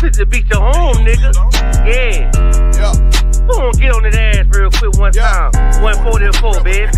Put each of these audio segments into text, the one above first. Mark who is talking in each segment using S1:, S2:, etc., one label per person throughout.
S1: This the beat your home, nigga. Yeah. Go on, get on that ass real quick one time. 144, baby.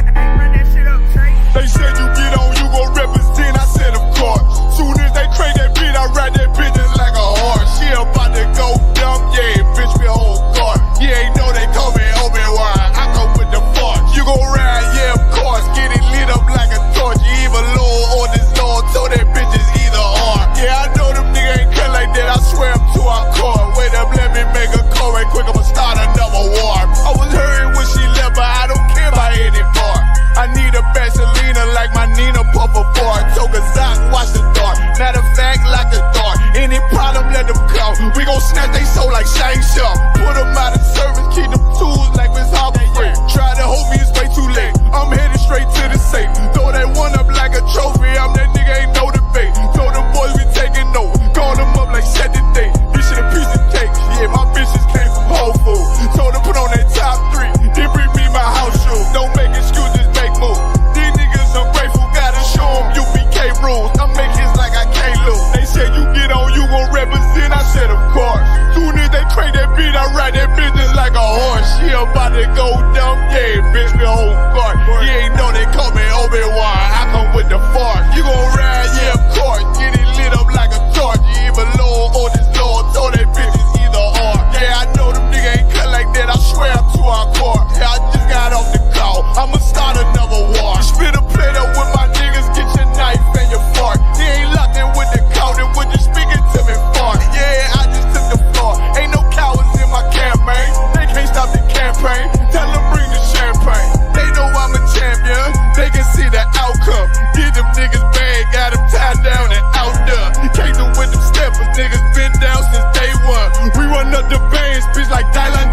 S2: They said you get on, you gon' represent. I said of course. Soon as they crank that beat, I ride that bitch just like a horse. She about to go dumb, yeah, bitch, me whole guard. You ain't know they call me Obi-Wan. I come with the force. You gon' ride, yeah, of course. Get it lit up like a torch. You either low or this Lord, so that bitch is either or. Yeah, I know them niggas ain't cut like that. I swear I'm to our core. Wait up, let me make a call right quick. I'ma start another war. I was hurting when she left, but I don't care about any part. I need a Vaseline like my Nina Puffer bar. Took a Zach, watch the dark. Matter of fact, like the dark. Any problem, let them come. We gon' snatch they soul like Shang Tsung. Put them out of service, keep them tools like Miss Harper Free. Try to hold me, it's way too late. I'm headed straight to the safe. Throw that one up like a trophy. I'm that nigga, ain't no debate. Told them boys we taking note. Call them up like set the date. Bitch in a piece of cake. Yeah, my bitches came from Whole Foods. Told them put on that top 3. Then bring me my house shoes. Don't make excuses, make moves. These niggas ungrateful, gotta show them U.P.K rules. I'm making hits like I can't lose. They said you get on, you gon' represent. I said of course. Soon as they crank that beat, I ride that bitch just like a horse. She about to go dumb, yeah, bitch, me whole guard. You ain't know they call me Obi-Wan. I come with the force. You gon' ride, yeah, of course. Get it lit up like a torch. You either low or this Lord, so that bitch is either or. Yeah, I know them niggas ain't cut like that. I swear I'm to our core. Yeah, I just got off the call. I'ma start another war. Spit a plate up with my niggas. Get your knife and your fork. You ain't locked in with the count and when you speaking to me fart. Yeah, I just took the floor. Ain't no cowards in my campaign. They can't stop the campaign. Tell them bring the champagne. They know I'm a champion. They can see the outcome. Get them niggas bad. Got them tied down and out there. Can't do with them steppers. Niggas been down since day one. We run up the bands, bitch like Dylan.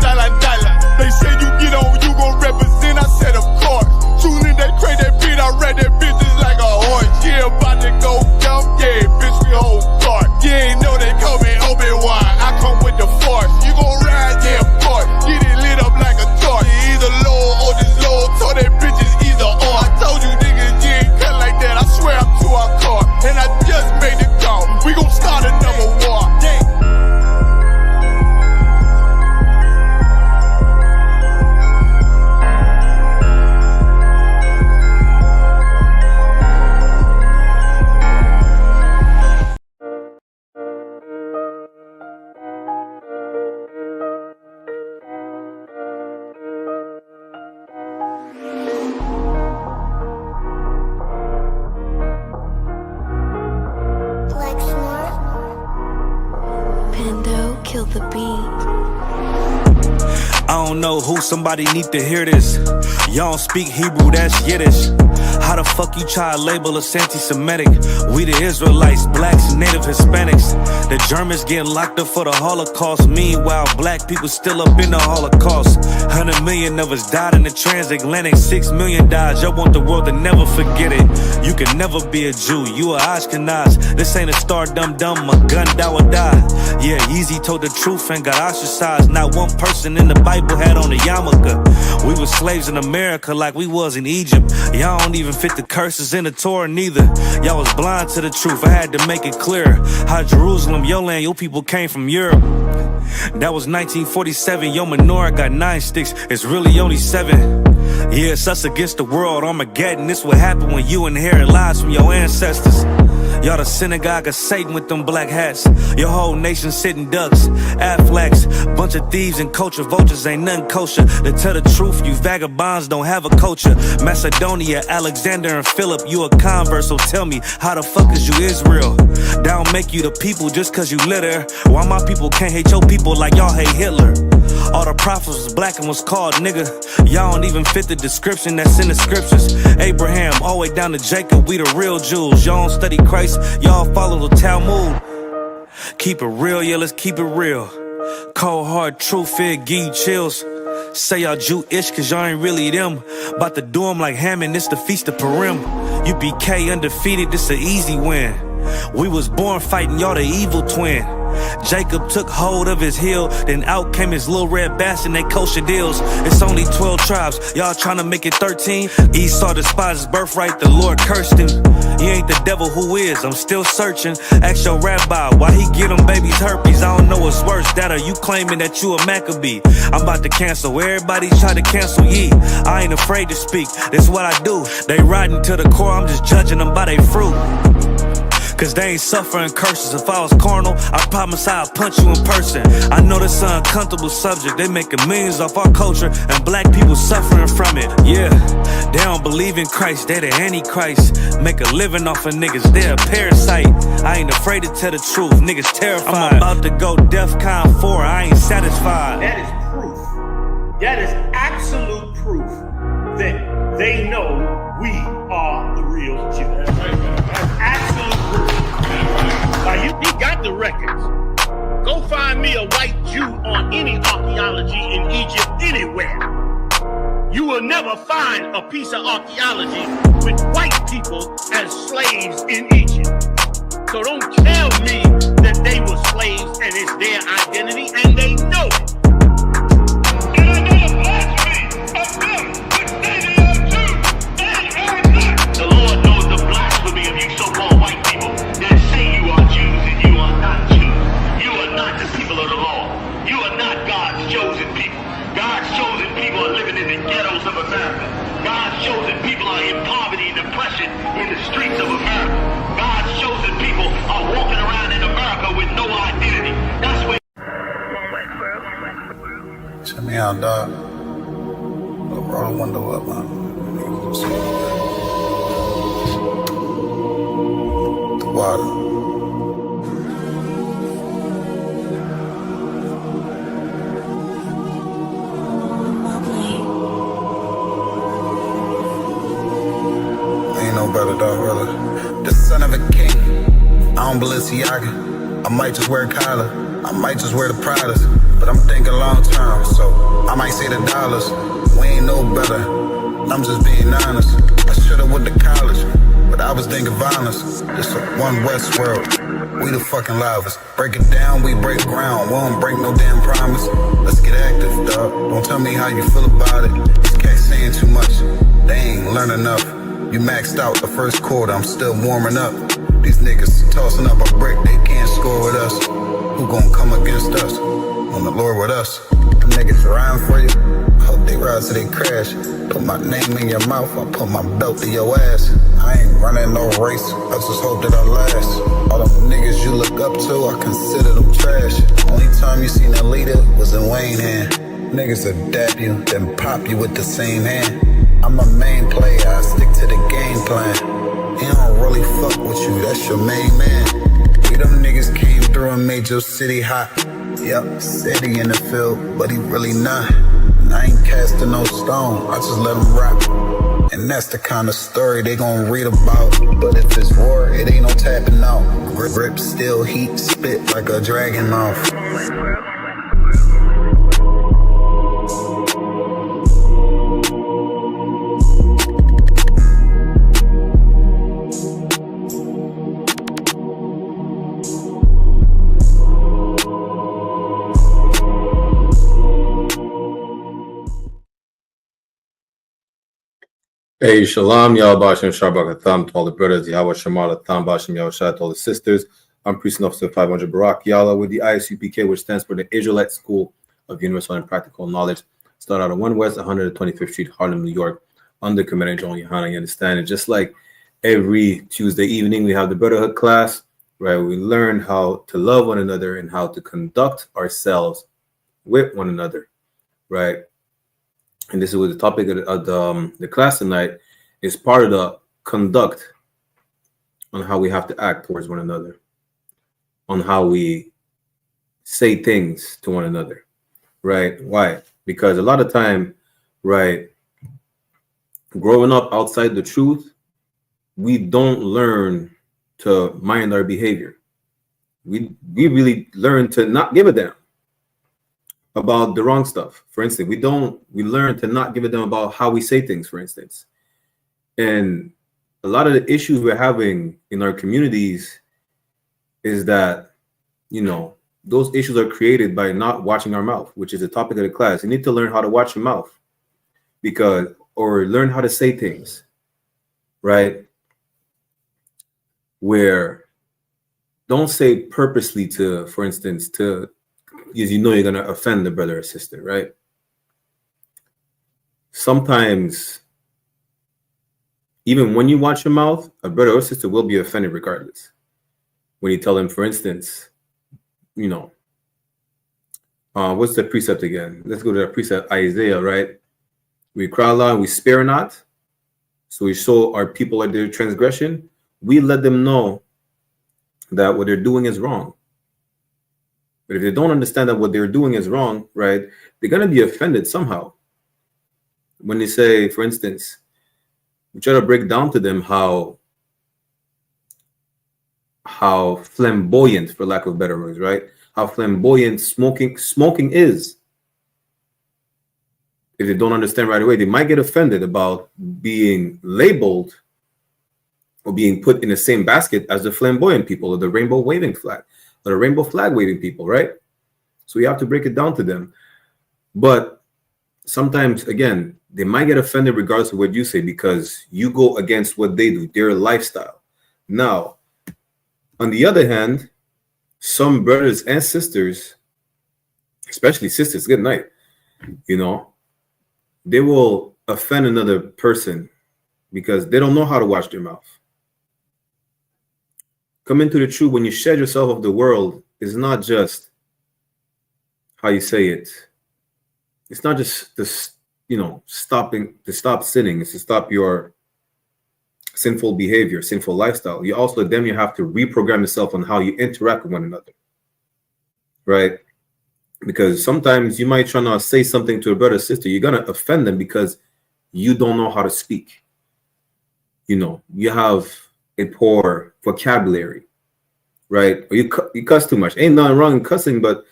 S2: They say you get on, you gon' represent. I said of course. Soon as they crank that beat, I ride that bitch just like a horse. Yeah, about to go dumb, yeah, bitch, we whole guard. You ain't know they call me Obi-Wan. I come with the force. You gon' ride, yeah, of course. Get it lit up like a torch. You either low or this low, so that bitch is either or. I told you niggas, you ain't cut like that. I swear I'm to our car. And I just made the call. We gon' start another war. Yeah.
S3: I don't know who, somebody need to hear this. Y'all don't speak Hebrew, that's Yiddish. How the fuck you try to label us anti-Semitic? We the Israelites, blacks and native Hispanics. The Germans getting locked up for the Holocaust. Meanwhile, black people still up in the Holocaust. 100 million of us died in the transatlantic. 6 million died, y'all want the world to never forget it. You can never be a Jew, you a Ashkenaz. This ain't a star dum-dum, a gun thou or die. Yeah, Yeezy told the truth and got ostracized. Not one person in the Bible had on a yarmulke. We was slaves in America like we was in Egypt. Y'all don't even fit the curses in the Torah neither. Y'all was blind to the truth, I had to make it clear. How Jerusalem, your land, your people came from Europe. That was 1947, your menorah got 9 sticks, it's really only 7. Yeah, it's us against the world, Armageddon. This what happened when you inherit lies from your ancestors. Y'all the synagogue of Satan with them black hats. Your whole nation sitting ducks, Aflacs. Bunch of thieves and culture vultures, ain't nothing kosher. To tell the truth, you vagabonds don't have a culture. Macedonia, Alexander and Philip, you a convert, so tell me, how the fuck is you Israel? That don't make you the people just cause you litter. Why my people can't hate your people like y'all hate Hitler? All the prophets was black and was called nigga. Y'all don't even fit the description that's in the scriptures. Abraham, all the way down to Jacob, we the real Jews. Y'all don't study Christ, y'all follow the Talmud. Keep it real, yeah, let's keep it real. Cold hard truth, it give you chills. Say y'all Jewish cause y'all ain't really them. About to do them like Hammond, it's the Feast of Purim. U.P.K undefeated, this an easy win. We was born fighting, y'all the evil twin. Jacob took hold of his heel, then out came his little red bass and they kosher deals. It's only 12 tribes, y'all trying to make it 13. Esau despised his birthright, the Lord cursed him. You ain't the devil, who is? I'm still searching. Ask your rabbi why he get them babies herpes. I don't know what's worse, that or you claiming that you a Maccabee. I'm about to cancel, everybody try to cancel ye. I ain't afraid to speak, that's what I do. They riding to the core, I'm just judging them by their fruit. Cause they ain't suffering curses. If I was carnal, I promise I'd punch you in person. I know this an uncomfortable subject. They making millions off our culture and black people suffering from it. Yeah, they don't believe in Christ, they the Antichrist. Make a living off of niggas, they a parasite. I ain't afraid to tell the truth, niggas terrified. I'm about to go DEFCON 4, I ain't satisfied.
S4: That is proof. That is absolute proof that they know we are the real Jews. That's absolute proof. He got the records. Go find me a white Jew on any archaeology in Egypt anywhere. You will never find a piece of archaeology with white people as slaves in Egypt. So don't tell me that they were slaves and it's their identity, and they know it. And I know the blasphemy of them, which say they are Jews and are not. The Lord knows the blasphemy of you so-called white people that say you are Jews and you are not Jews. You are not the people of the law. You are not God's chosen people. God's chosen people are living in the ghettos of America. God's chosen people are in poverty and depression in the streets of America. God's chosen people are walking around in America with no identity. That's what.
S5: Check me out, dog. Roll the window up, man. The water. Ain't no better, dog, brother. The son of a king. I don't Balenciaga. I might just wear a collar. I might just wear the Pradas. But I'm thinking long term, so I might say the dollars. We ain't no better. I'm just being honest. I should've went to college, but I was thinking violence. This a one West world. We the fucking loudest. Break it down, we break ground. We don't break no damn promise. Let's get active, dog. Don't tell me how you feel about it. These cats saying too much. They ain't learn enough. You maxed out the first quarter, I'm still warming up. These niggas tossing up a brick, they can't score with us. Who gon' come against us? On the Lord with us. Them niggas riding for you. I hope they ride till they crash. Put my name in your mouth, I put my belt to your ass. I ain't running no race, I just hope that I last. All them niggas you look up to, I consider them trash. Only time you seen a leader was in Wayne hand. Niggas will dap you, then pop you with the same hand. I'm a main player, I stick to the game plan. He don't really fuck with you, that's your main man. We them niggas came through and made your city hot. Yup, said he in the field, but he really not. And I ain't casting no stone, I just let him rock. And that's the kind of story they gon' read about. But if it's war, it ain't no tapping out. Grip still heat, spit like a dragon mouth.
S6: Hey, Shalom, Yahweh Shabbat to all the brothers, Yahweh Shemar Latham, Bashem Yahweh to all the sisters. I'm Priest and Officer 500 Barak Yalla with the I.S.U.P.K, which stands for the Israelite School of Universal and Practical Knowledge. Start out on 1 West 125th Street, Harlem, New York, under Commander John YAHANNA. You understand? And just like every Tuesday evening, we have the Brotherhood class, right? We learn how to love one another and how to conduct ourselves with one another, right? And this is what the topic of the class tonight is part of the conduct on how we have to act towards one another, on how we say things to one another, right? Why? Because a lot of time, right, growing up outside the truth, we don't learn to mind our behavior. We really learn to not give a damn about the wrong stuff. For instance, we learn to not give a damn about how we say things, for instance. And a lot of the issues we're having in our communities is that, you know, those issues are created by not watching our mouth, which is the topic of the class. You need to learn how to watch your mouth or learn how to say things, right? Where don't say purposely to, for instance, because you know you're going to offend the brother or sister, right? Sometimes, even when you watch your mouth, a brother or sister will be offended regardless. When you tell them, for instance, what's the precept again? Let's go to the precept, Isaiah, right? We cry aloud, we spare not. So we show our people at their transgression. We let them know that what they're doing is wrong. But if they don't understand that what they're doing is wrong, right, they're going to be offended somehow. When they say, for instance, we try to break down to them how flamboyant, for lack of better words, right? How flamboyant smoking is. If they don't understand right away, they might get offended about being labeled or being put in the same basket as the flamboyant people or the rainbow waving flag or the rainbow flag waving people, right? So we have to break it down to them. But sometimes, again, they might get offended regardless of what you say because you go against what they do, their lifestyle. Now, on the other hand, some brothers and sisters, especially sisters, good night, they will offend another person because they don't know how to watch their mouth. Come into the truth, when you shed yourself of the world, it's not just how you say it. It's not just stopping to stop sinning. It's to stop your sinful behavior, sinful lifestyle. You have to reprogram yourself on how you interact with one another, right? Because sometimes you might try to say something to a brother or sister, you're going to offend them because you don't know how to speak. You have a poor vocabulary, right? Or you cuss too much. Ain't nothing wrong in cussing, but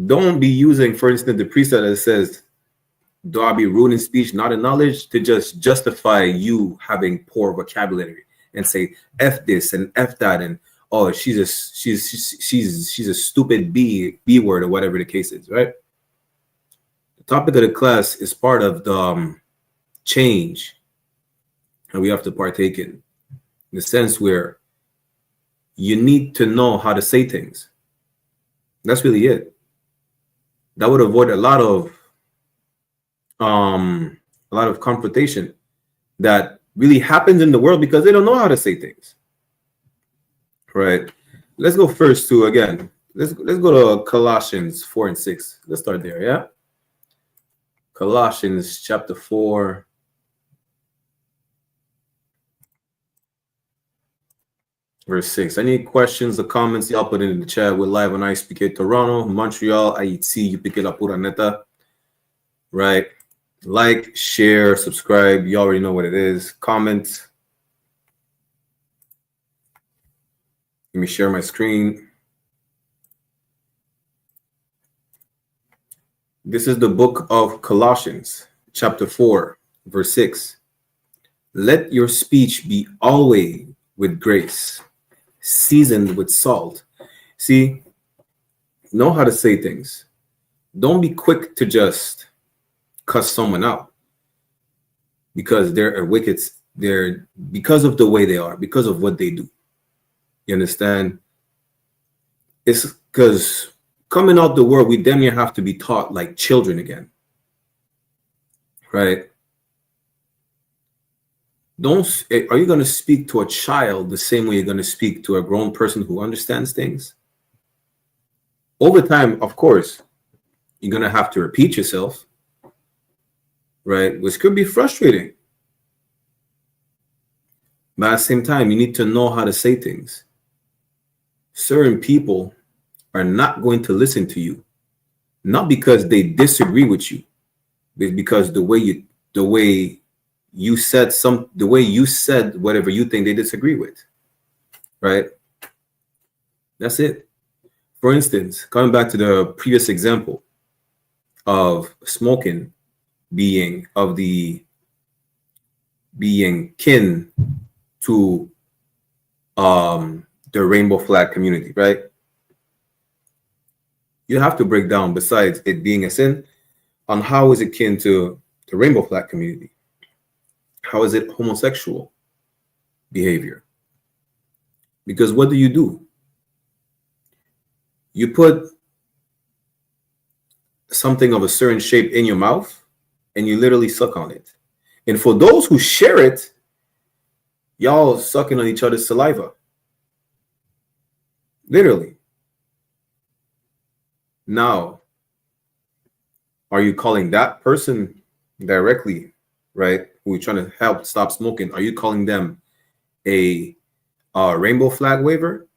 S6: don't be using, for instance, the precept that says, do I be rude in speech, not in knowledge, to just justify you having poor vocabulary and say F this and F that and oh she's a stupid B word or whatever the case is, right? The topic of the class is part of the change and we have to partake in the sense where you need to know how to say things. That's really it. That would avoid a lot of confrontation that really happens in the world because they don't know how to say things, right? Let's go first to, again, let's go to Colossians 4 and 6. Let's start there, yeah? Colossians chapter 4. Verse 6. Any questions or comments, y'all put it in the chat. We're live on I.S.U.P.K Toronto, Montreal, I.S.U.P.K right? Like, share, subscribe. You already know what it is. Comment. Let me share my screen. This is the book of Colossians, chapter 4, verse 6. Let your speech be always with grace, seasoned with salt. See, know how to say things. Don't be quick to just cuss someone out because they're wicked. They're because of the way they are, because of what they do. You understand? It's because coming out the world, we damn near have to be taught like children again, right? Are you going to speak to a child the same way you're going to speak to a grown person who understands things? Over time, of course, you're going to have to repeat yourself, right? Which could be frustrating. But at the same time, you need to know how to say things. Certain people are not going to listen to you, not because they disagree with you, but because the way you said whatever you think they disagree with, right? That's it. For instance, coming back to the previous example of smoking being kin to the rainbow flag community, right? you have to break down, besides it being a sin, on how is it kin to the rainbow flag community? How is it homosexual behavior? Because what do? You put something of a certain shape in your mouth and you literally suck on it. And for those who share it, y'all sucking on each other's saliva. Literally. Now, are you calling that person directly, right, who you're trying to help stop smoking, are you calling them a rainbow flag waver?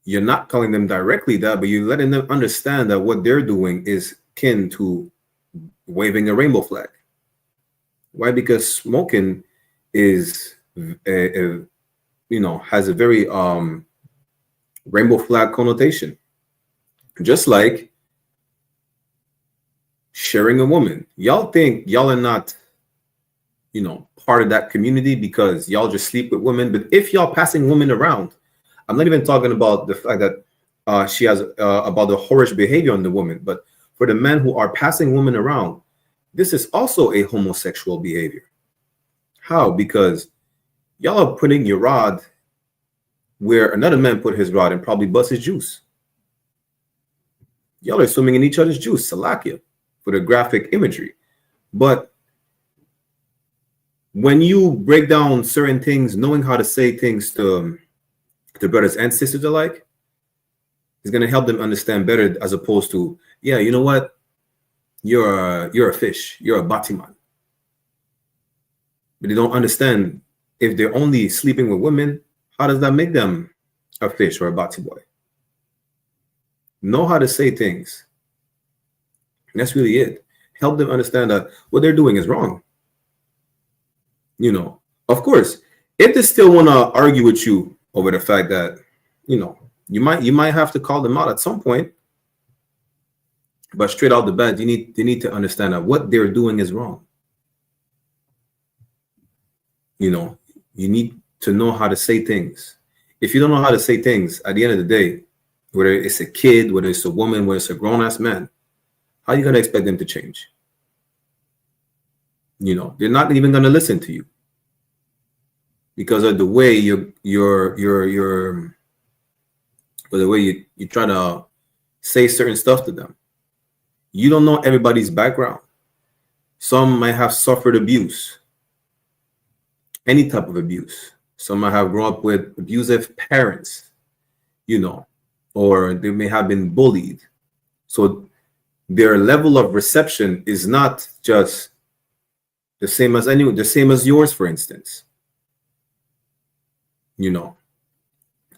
S6: You're not calling them directly that, but you're letting them understand that what they're doing is kin to waving a rainbow flag. Why? Because smoking is, has a very rainbow flag connotation. Just like sharing a woman. Y'all think y'all are not, part of that community because y'all just sleep with women. But if y'all passing women around, I'm not even talking about the fact that she has about the whorish behavior on the woman, but for the men who are passing women around, this is also a homosexual behavior. How? Because y'all are putting your rod where another man put his rod and probably bust his juice. Y'all are swimming in each other's juice, salakia, for the graphic imagery. But when you break down certain things, knowing how to say things to brothers and sisters alike, is going to help them understand better, as opposed to, yeah, you know what? You're a fish. You're a batiman. But they don't understand, if they're only sleeping with women, how does that make them a fish or a bati boy? Know how to say things. And that's really it. Help them understand that what they're doing is wrong. Of course, if they still want to argue with you over the fact that, you might have to call them out at some point. But straight out the bat, they need to understand that what they're doing is wrong. You need to know how to say things. If you don't know how to say things, at the end of the day, whether it's a kid, whether it's a woman, whether it's a grown-ass man, how are you going to expect them to change? They're not even going to listen to you because of the way you try to say certain stuff to them. You don't know everybody's background. Some might have suffered abuse, any type of abuse. Some might have grown up with abusive parents, or they may have been bullied. So their level of reception is not just the same as yours, for instance.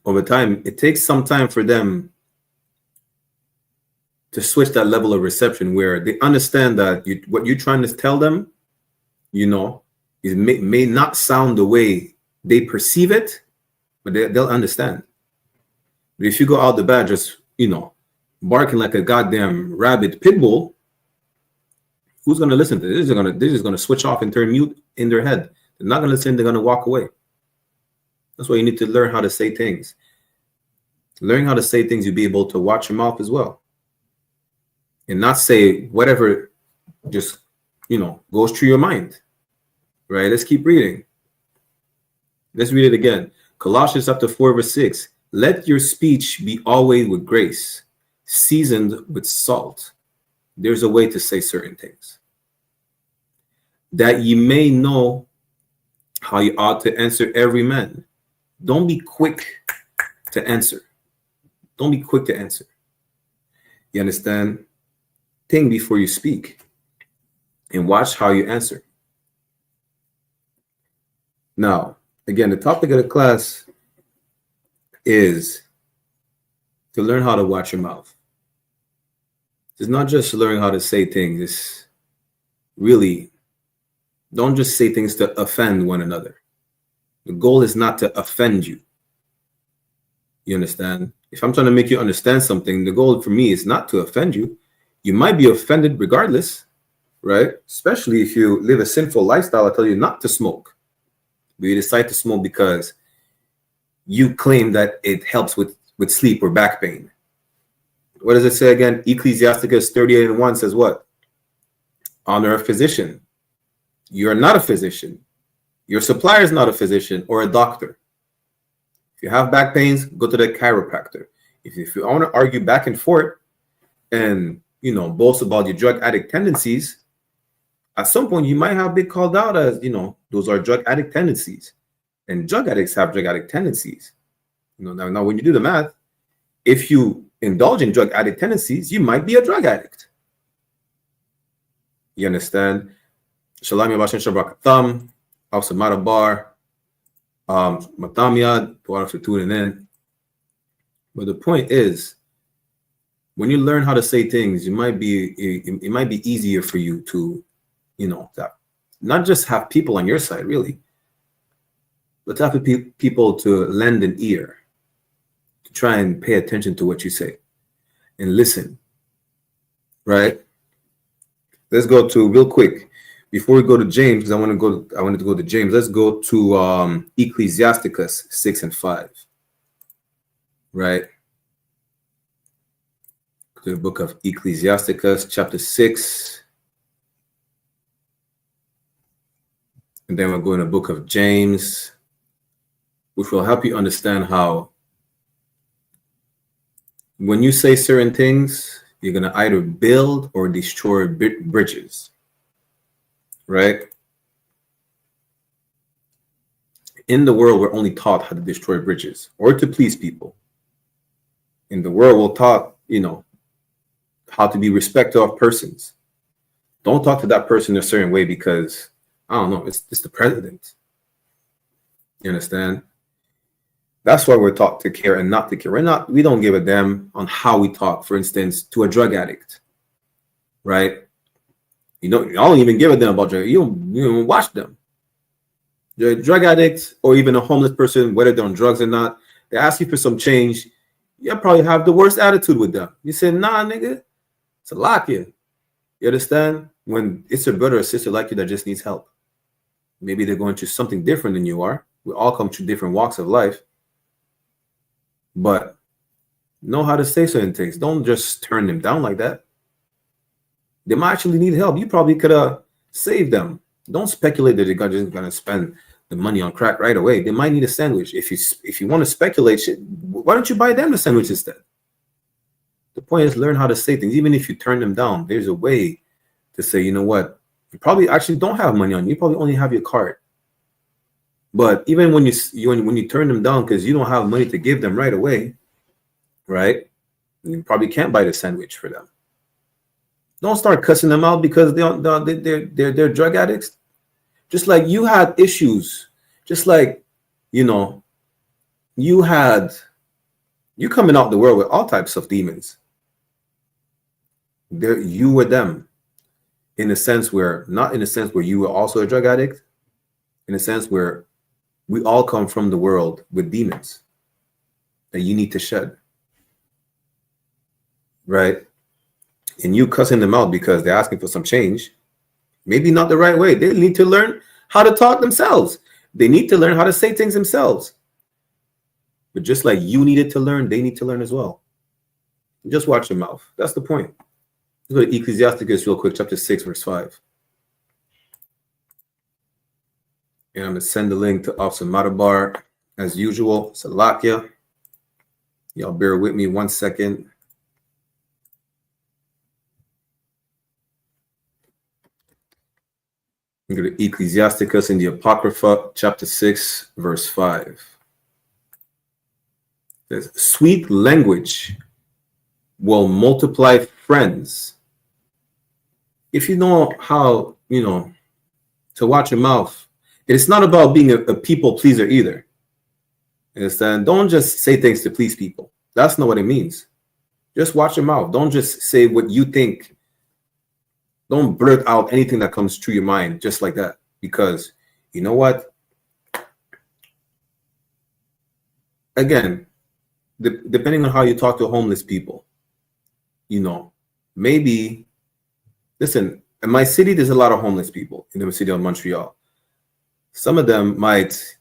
S6: Over time, it takes some time for them to switch that level of reception where they understand that what you're trying to tell them, it may not sound the way they perceive it, but they'll understand. But if you go out the bat just, barking like a goddamn rabid pit bull, who's going to listen to this? They're just going to switch off and turn mute in their head. They're not going to listen. They're going to walk away. That's why you need to learn how to say things. Learning how to say things, you'll be able to watch your mouth as well. And not say whatever just, goes through your mind. Right? Let's keep reading. Let's read it again. Colossians chapter 4, verse 6. Let your speech be always with grace, seasoned with salt. There's a way to say certain things. That ye may know how you ought to answer every man. Don't be quick to answer. Don't be quick to answer. You understand? Think before you speak. And watch how you answer. Now, again, the topic of the class is to learn how to watch your mouth. It's not just learning how to say things. It's really, don't just say things to offend one another. The goal is not to offend you. You understand? If I'm trying to make you understand something, the goal for me is not to offend you. You might be offended regardless, right? Especially if you live a sinful lifestyle. I tell you not to smoke. But you decide to smoke because you claim that it helps with sleep or back pain. What does it say again? Ecclesiasticus 38:1 says what? Honor a physician. You're not a physician. Your supplier is not a physician or a doctor. If you have back pains, go to the chiropractor. If you want to argue back and forth and, you know, boast about your drug addict tendencies, at some point you might have been called out as, you know, those are drug addict tendencies. And drug addicts have drug addict tendencies. You know, now when you do the math, if you indulge in drug addict tendencies, you might be a drug addict. You understand? Shalom Yabashin Shabakatham, Afsamara Bar, Matamyad, for tuning in. But the point is, when you learn how to say things, it might be easier for you to, you know, that not just have people on your side, really, but to have people to lend an ear, to try and pay attention to what you say and listen, right? Let's go to real quick before we go to James, because I wanted to go to James. Let's go to Ecclesiasticus 6:5, right? To the book of Ecclesiasticus, chapter 6, and then we'll go in the book of James, which will help you understand how when you say certain things, you're going to either build or destroy bridges, right? In the world, we're only taught how to destroy bridges or to please people. In the world, we're taught, you know, how to be respectful of persons. Don't talk to that person a certain way because, I don't know, it's the president. You understand? That's why we're taught to care and not to care. We don't give a damn on how we talk, for instance, to a drug addict, right? You don't even give a damn about drug. You don't watch them. The drug addict or even a homeless person, whether they're on drugs or not, they ask you for some change. You probably have the worst attitude with them. You say, nah, nigga, it's a lock you. You understand? When it's a brother or sister like you that just needs help. Maybe they're going through something different than you are. We all come through different walks of life. But know how to say certain things. Don't just turn them down like that. They might actually need help. You probably could have saved them. Don't speculate that they're just going to spend the money on crack right away. They might need a sandwich. If you want to speculate shit, why don't you buy them the sandwich instead? The point is learn how to say things. Even if you turn them down, there's a way to say, you know what? You probably actually don't have money on you. You probably only have your card. But even when you turn them down because you don't have money to give them right away, right? You probably can't buy the sandwich for them. Don't start cussing them out because they're drug addicts. Just like you had issues, just like, you know, you coming out the world with all types of demons. You were them, not in a sense where you were also a drug addict, in a sense where we all come from the world with demons that you need to shed, right? And you cussing them out because they're asking for some change, maybe not the right way. They need to learn how to talk themselves. They need to learn how to say things themselves. But just like you needed to learn, they need to learn as well. Just watch your mouth. That's the point. Let's go to Ecclesiasticus real quick, chapter 6, verse 5. And I'm going to send the link to Officer Matabar as usual. Salakia. Y'all bear with me 1 second. I'm going to Ecclesiasticus in the Apocrypha, chapter 6, verse 5. It says, sweet language will multiply friends. If you know how, to watch your mouth, it's not about being a people pleaser either. You understand? Don't just say things to please people. That's not what it means. Just watch your mouth. Don't just say what you think. Don't blurt out anything that comes through your mind just like that. Because you know what? Again, depending on how you talk to homeless people, maybe, listen, in my city, there's a lot of homeless people in the city of Montreal. Some of them might,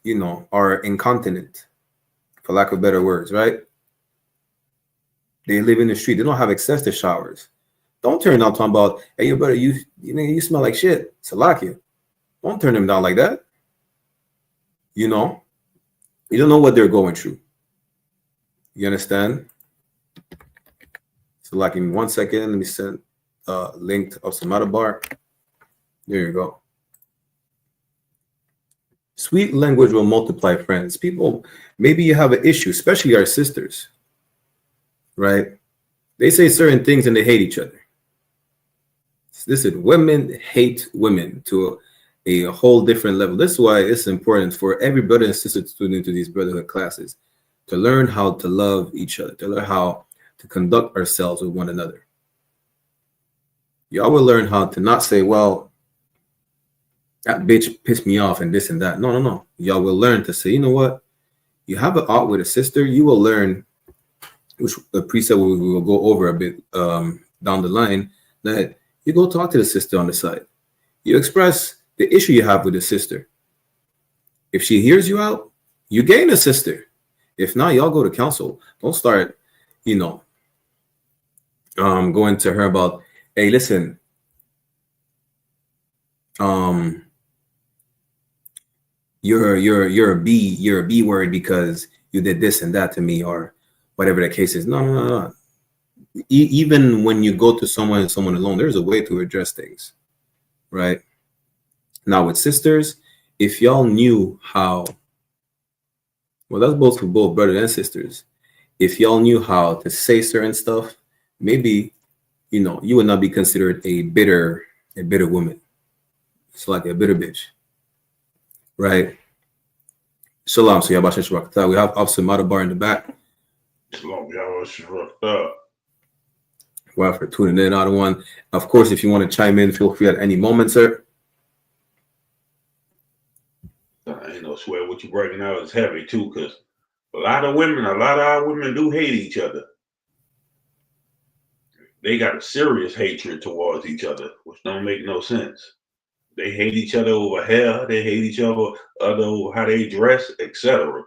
S6: are incontinent, for lack of better words, right? They live in the street. They don't have access to showers. Don't turn down talking about, hey, your brother, you smell like shit. Salakia. Don't turn them down like that. You know, you don't know what they're going through. You understand? So, like, in 1 second, let me send a link of some other bar. There you go. Sweet language will multiply friends. People, maybe you have an issue, especially our sisters, right? They say certain things and they hate each other. Listen, women hate women to a whole different level. This is why it's important for every brother and sister to tune into these brotherhood classes, to learn how to love each other, to learn how to conduct ourselves with one another. Y'all will learn how to not say, well, that bitch pissed me off and this and that. No. Y'all will learn to say, you know what? You have an art with a sister, you will learn, which the precept we will go over a bit down the line, that you go talk to the sister on the side. You express the issue you have with the sister. If she hears you out, you gain a sister. If not, y'all go to counsel. Don't start, going to her about, hey, listen, you're a B word because you did this and that to me, or whatever the case is. No. Even when you go to someone alone, there's a way to address things, right? Now with sisters, if y'all knew how, well, that's both for both brothers and sisters. If y'all knew how to say certain stuff, maybe, you would not be considered a bitter woman. It's like a bitter bitch, right? Shalom, so Yabashin Shrakta. We have Officer Madabar in the back.
S4: Shalom, Yabashin Shrakta.
S6: Well, for tuning in, another one. Of course, if you want to chime in, feel free at any moment, sir.
S4: Ain't no swear what you breaking out is heavy too, because a lot of our women do hate each other. They got a serious hatred towards each other, which don't make no sense. They hate each other over hair, they hate each other over how they dress, etc.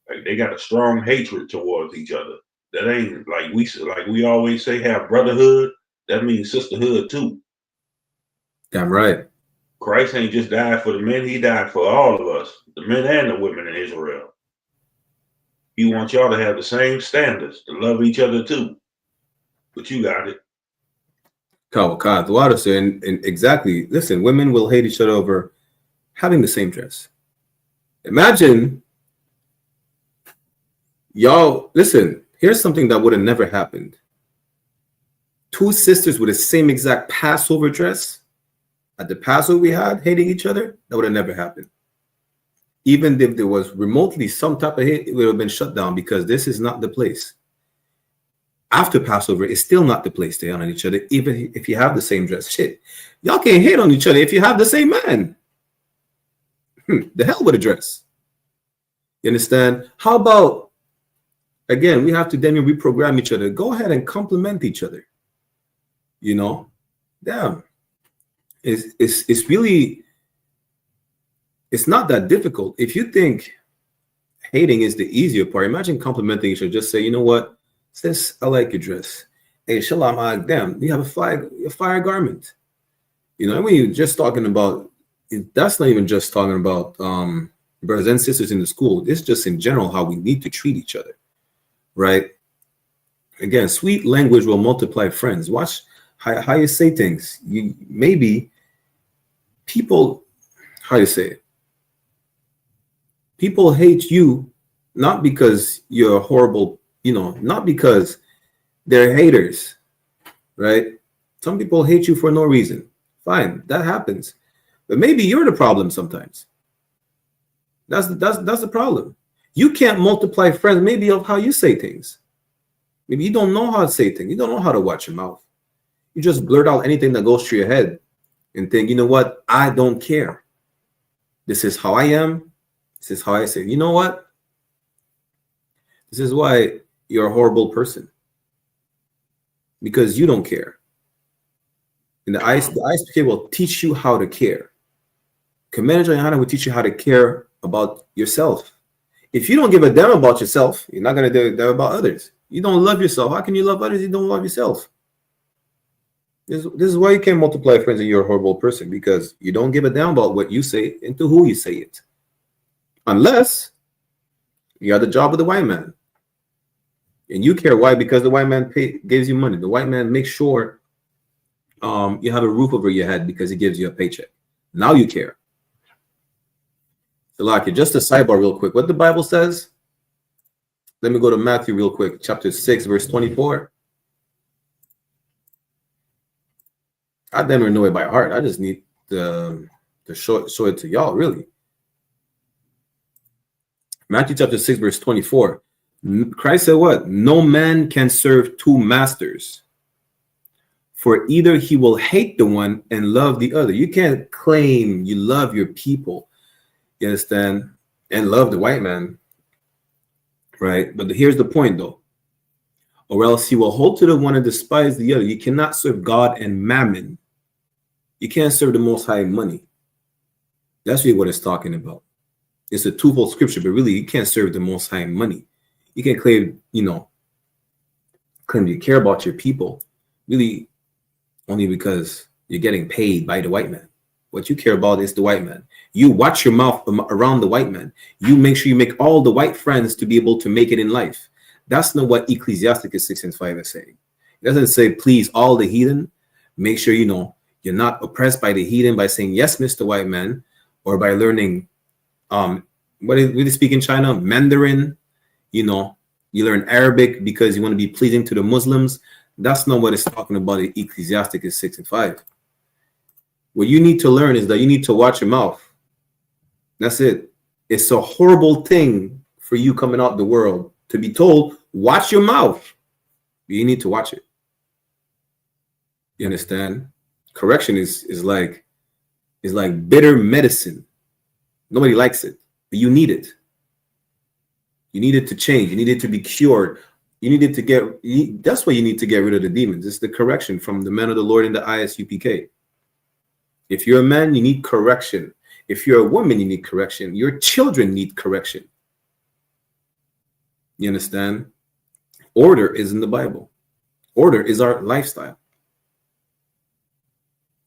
S4: Like they got a strong hatred towards each other. That ain't like we always say have brotherhood, that means sisterhood too.
S6: Damn right.
S4: Christ ain't just died for the men, he died for all of us, the men and the women in Israel. He wants y'all to have the same standards, to love each other too. But you got it.
S6: And exactly, listen, women will hate each other over having the same dress. Imagine, y'all, listen, here's something that would have never happened. Two sisters with the same exact Passover dress at the Passover we had, hating each other, that would have never happened. Even if there was remotely some type of hate, it would have been shut down because this is not the place. After Passover, it's still not the place to hate on each other, even if you have the same dress. Shit, y'all can't hate on each other if you have the same man. The hell with a dress. You understand? How about, again, we have to then reprogram each other. Go ahead and compliment each other. Damn. It's really, it's not that difficult. If you think hating is the easier part, imagine complimenting each other. Just say, you know what? Sis, I like your dress. Hey, Shalom, damn, you have a fire garment. And when you're just talking about, that's not even just talking about brothers and sisters in the school. It's just in general how we need to treat each other, right? Again, sweet language will multiply friends. Watch how you say things. Maybe people, how you say it? People hate you not because you're horrible, not because they're haters, right? Some people hate you for no reason. Fine, that happens. But maybe you're the problem sometimes. That's the problem. You can't multiply friends maybe of how you say things. Maybe you don't know how to say things. You don't know how to watch your mouth. You just blurt out anything that goes through your head and think, you know what? I don't care. This is how I am. This is how I say. You know what? This is why you're a horrible person. Because you don't care. And the I.S.U.P.K will teach you how to care. Commander YAHANNA will teach you how to care about yourself. If you don't give a damn about yourself, you're not going to do that about others. You don't love yourself. How can you love others? You don't love yourself. This is why you can't multiply friends and you're a horrible person, because you don't give a damn about what you say and to who you say it. Unless you have the job of the white man. And you care. Why? Because the white man gives you money. The white man makes sure you have a roof over your head because he gives you a paycheck. Now you care. So, like, just a sidebar real quick. What the Bible says? Let me go to Matthew real quick. Chapter 6, verse 24. I never know it by heart. I just need to show it to y'all, really. Matthew chapter 6, verse 24. Christ said what? No man can serve two masters, for either he will hate the one and love the other. You can't claim you love your people, you understand, and love the white man, right? But here's the point, though. Or else he will hold to the one and despise the other. You cannot serve God and mammon. You can't serve the Most High money. That's really what it's talking about. It's a twofold scripture, but really you can't serve the Most High money. You can claim, claim you care about your people, really only because you're getting paid by the white man. What you care about is the white man. You watch your mouth around the white man. You make sure you make all the white friends to be able to make it in life. That's not what Ecclesiasticus 6:5 is saying. It doesn't say please all the heathen. Make sure you're not oppressed by the heathen by saying yes, Mr. White Man, or by learning what do they speak in China? Mandarin. You learn Arabic because you want to be pleasing to the Muslims. That's not what it's talking about in Ecclesiasticus 6:5. What you need to learn is that you need to watch your mouth. That's it. It's a horrible thing for you coming out the world to be told, watch your mouth. You need to watch it. You understand? Correction is like bitter medicine. Nobody likes it, but you need it. You need it to change. You need it to be cured. You need it to that's why you need to get rid of the demons. It's the correction from the men of the Lord in the I.S.U.P.K. If you're a man, you need correction. If you're a woman, you need correction. Your children need correction. You understand? Order is in the Bible. Order is our lifestyle.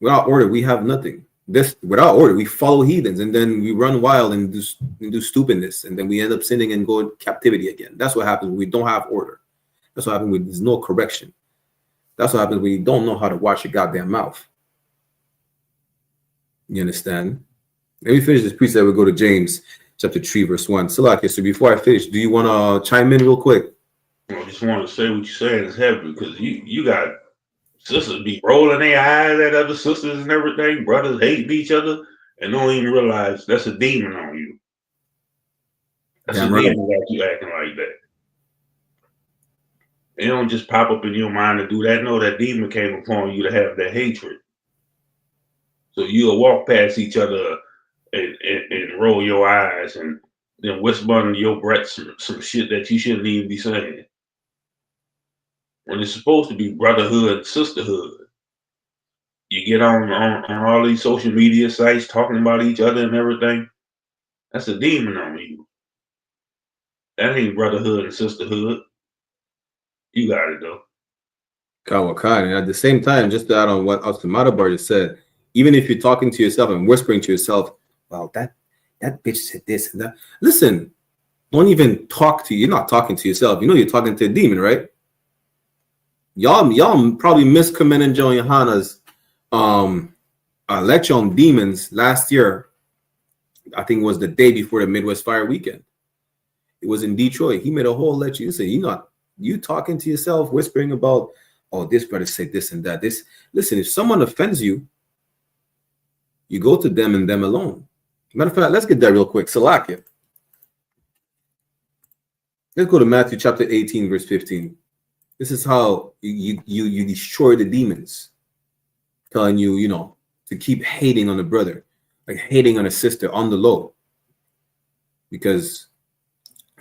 S6: Without order, we have nothing. Without order, we follow heathens, and then we run wild and do stupidness, and then we end up sinning and go in captivity again. That's what happens when we don't have order. That's what happens when there's no correction. That's what happens when you don't know how to watch your goddamn mouth. You understand? Let me finish this precept. We'll go to James chapter 3, verse 1. Salakia, so before I finish, do you want to chime in real quick?
S4: I just want to say what you're saying is heavy, because you got sisters be rolling their eyes at other sisters and everything. Brothers hating each other and don't even realize that's a demon on you. That's a demon that you acting like that. It don't just pop up in your mind to do that. No, that demon came upon you to have that hatred. So you'll walk past each other and roll your eyes and then whisper under your breath some shit that you shouldn't even be saying. When it's supposed to be brotherhood and sisterhood. You get on all these social media sites talking about each other and everything. That's a demon on you. That ain't brotherhood and sisterhood. You got it, though.
S6: Kawakan. And at the same time, just to add on what Madabar just said, even if you're talking to yourself and whispering to yourself, well, that bitch said this and that. Listen, don't even talk to you. You're not talking to yourself. You're talking to a demon, right? Y'all probably missed Commander Joe YAHANNA's lecture on demons last year. I think it was the day before the Midwest Fire Weekend. It was in Detroit. He made a whole lecture. You say, you talking to yourself, whispering about, oh, this brother said this and that. Listen, if someone offends you, you go to them and them alone. Matter of fact, let's get that real quick. Salakia. Let's go to Matthew chapter 18, verse 15. This is how you destroy the demons. Telling you, to keep hating on a brother, like hating on a sister on the low. Because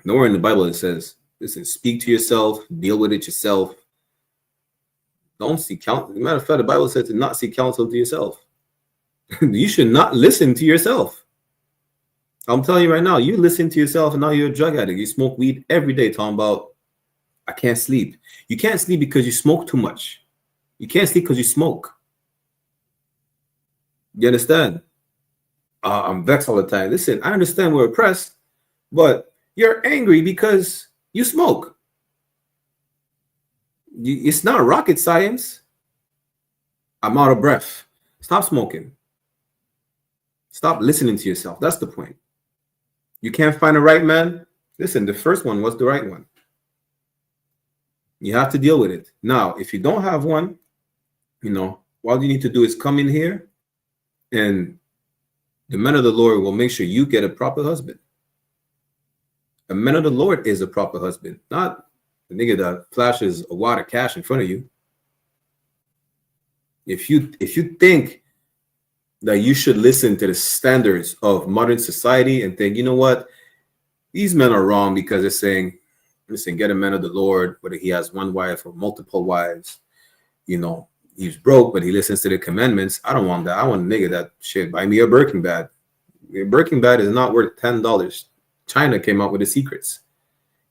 S6: nowhere in the Bible it says, listen, speak to yourself, deal with it yourself. Don't seek counsel. Matter of fact, the Bible says to not seek counsel to yourself. You should not listen to yourself. I'm telling you right now, you listen to yourself and now you're a drug addict. You smoke weed every day talking about I can't sleep. You can't sleep because you smoke too much. You can't sleep because you smoke. You understand? I'm vexed all the time. Listen, I understand we're oppressed, but you're angry because you smoke. It's not rocket science. I'm out of breath. Stop smoking. Stop listening to yourself. That's the point. You can't find a right man? Listen, the first one was the right one. You have to deal with it. Now, if you don't have one, all you need to do is come in here, and the man of the Lord will make sure you get a proper husband. A man of the Lord is a proper husband, not the nigga that flashes a wad of cash in front of you. If you think that you should listen to the standards of modern society and think, you know what, these men are wrong because they're saying, listen, get a man of the Lord, whether he has one wife or multiple wives, he's broke, but he listens to the commandments. I don't want that. I want a nigga that shit, buy me a Birkin bag. A Birkin bag is not worth $10. China came out with the secrets.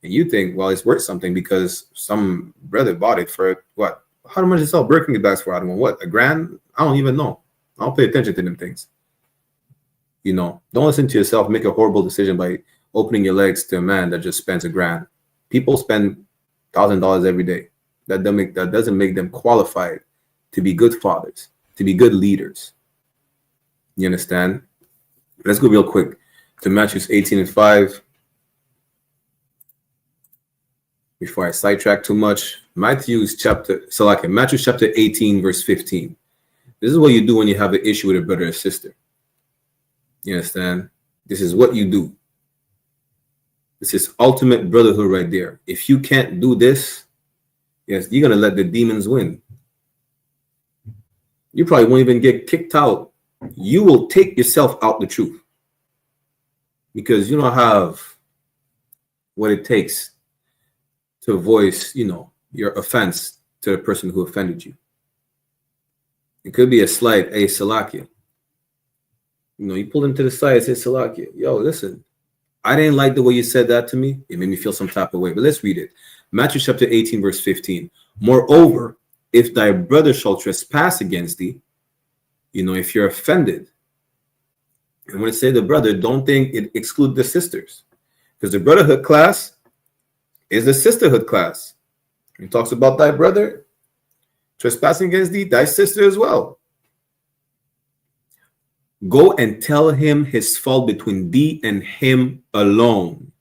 S6: And you think, well, it's worth something because some brother bought it for what? How much they sell Birkin bags for? I don't know what, $1,000? I don't even know. I don't pay attention to them things. Don't listen to yourself. Make a horrible decision by opening your legs to a man that just spends $1,000. People spend $1,000 every day. That doesn't make them qualified to be good fathers, to be good leaders. You understand? Let's go real quick to Matthew 18:5. Before I sidetrack too much, Matthew chapter 18, verse 15. This is what you do when you have an issue with a brother or sister. You understand? This is what you do. This is ultimate brotherhood right there. If you can't do this, yes, you're going to let the demons win. You probably won't even get kicked out. You will take yourself out the truth because you don't have what it takes to voice, your offense to the person who offended you. It could be a slight, a salakia. You pull them to the side and say, salakia, yo, listen, I didn't like the way you said that to me. It made me feel some type of way. But let's read it. Matthew chapter 18, verse 15. Moreover, if thy brother shall trespass against thee, if you're offended, and when I say the brother, don't think it excludes the sisters, because the brotherhood class is the sisterhood class. It talks about thy brother trespassing against thee, thy sister as well. Go and tell him his fault between thee and him alone.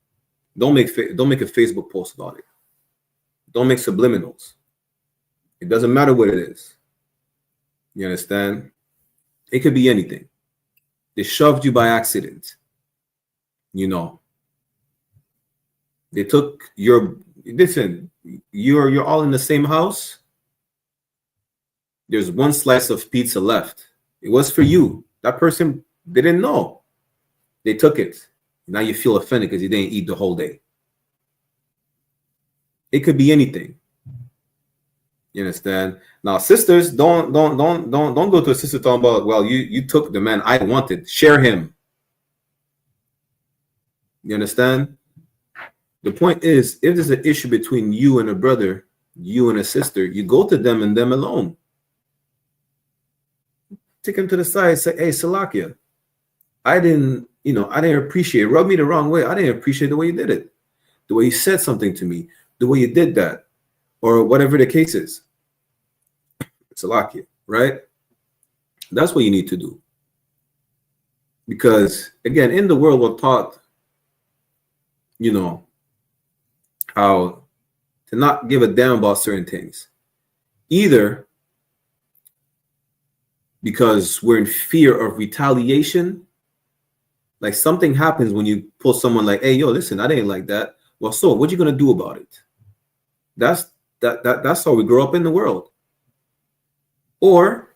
S6: Don't make a Facebook post about it. Don't make subliminals. It doesn't matter what it is. You understand? It could be anything. They shoved you by accident. They took you're all in the same house. There's one slice of pizza left. It was for you. That person didn't know. They took it. Now you feel offended because you didn't eat the whole day. It could be anything. You understand? Now, sisters, don't go to a sister talking about, well, you took the man I wanted. Share him. You understand? The point is, if there's an issue between you and a brother, you and a sister, you go to them and them alone. Take him to the side, say, hey, Salakia, I didn't appreciate it. Rub me the wrong way. I didn't appreciate the way you did it. The way you said something to me, the way you did that, or whatever the case is. Salakia, right? That's what you need to do. Because, again, in the world, we're taught, how to not give a damn about certain things. Either because we're in fear of retaliation. Like something happens when you pull someone like, hey, yo, listen, I didn't like that. Well, so what you gonna do about it? That's how we grow up in the world. Or,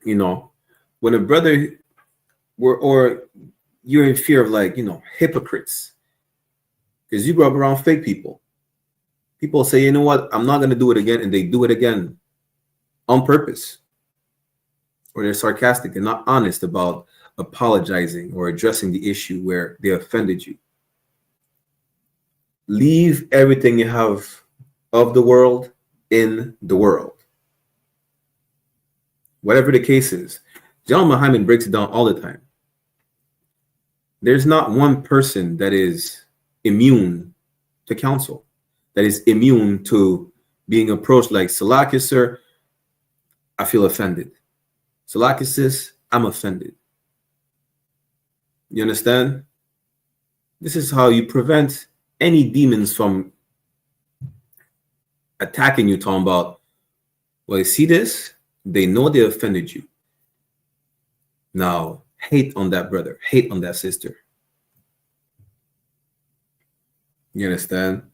S6: when a brother or you're in fear of hypocrites. Because you grew up around fake people. People say, you know what, I'm not gonna do it again, and they do it again on purpose. Or they're sarcastic. They're not honest about apologizing or addressing the issue where they offended you. Leave everything you have of the world, in the world. Whatever the case is, John Muhammad breaks it down all the time. There's not one person that is immune to counsel, that is immune to being approached like, Salakis, sir, I feel offended. Salakis, sis, I'm offended. You understand? This is how you prevent any demons from attacking you, talking about, well, you see this? They know they offended you. Now, hate on that brother, hate on that sister. You understand?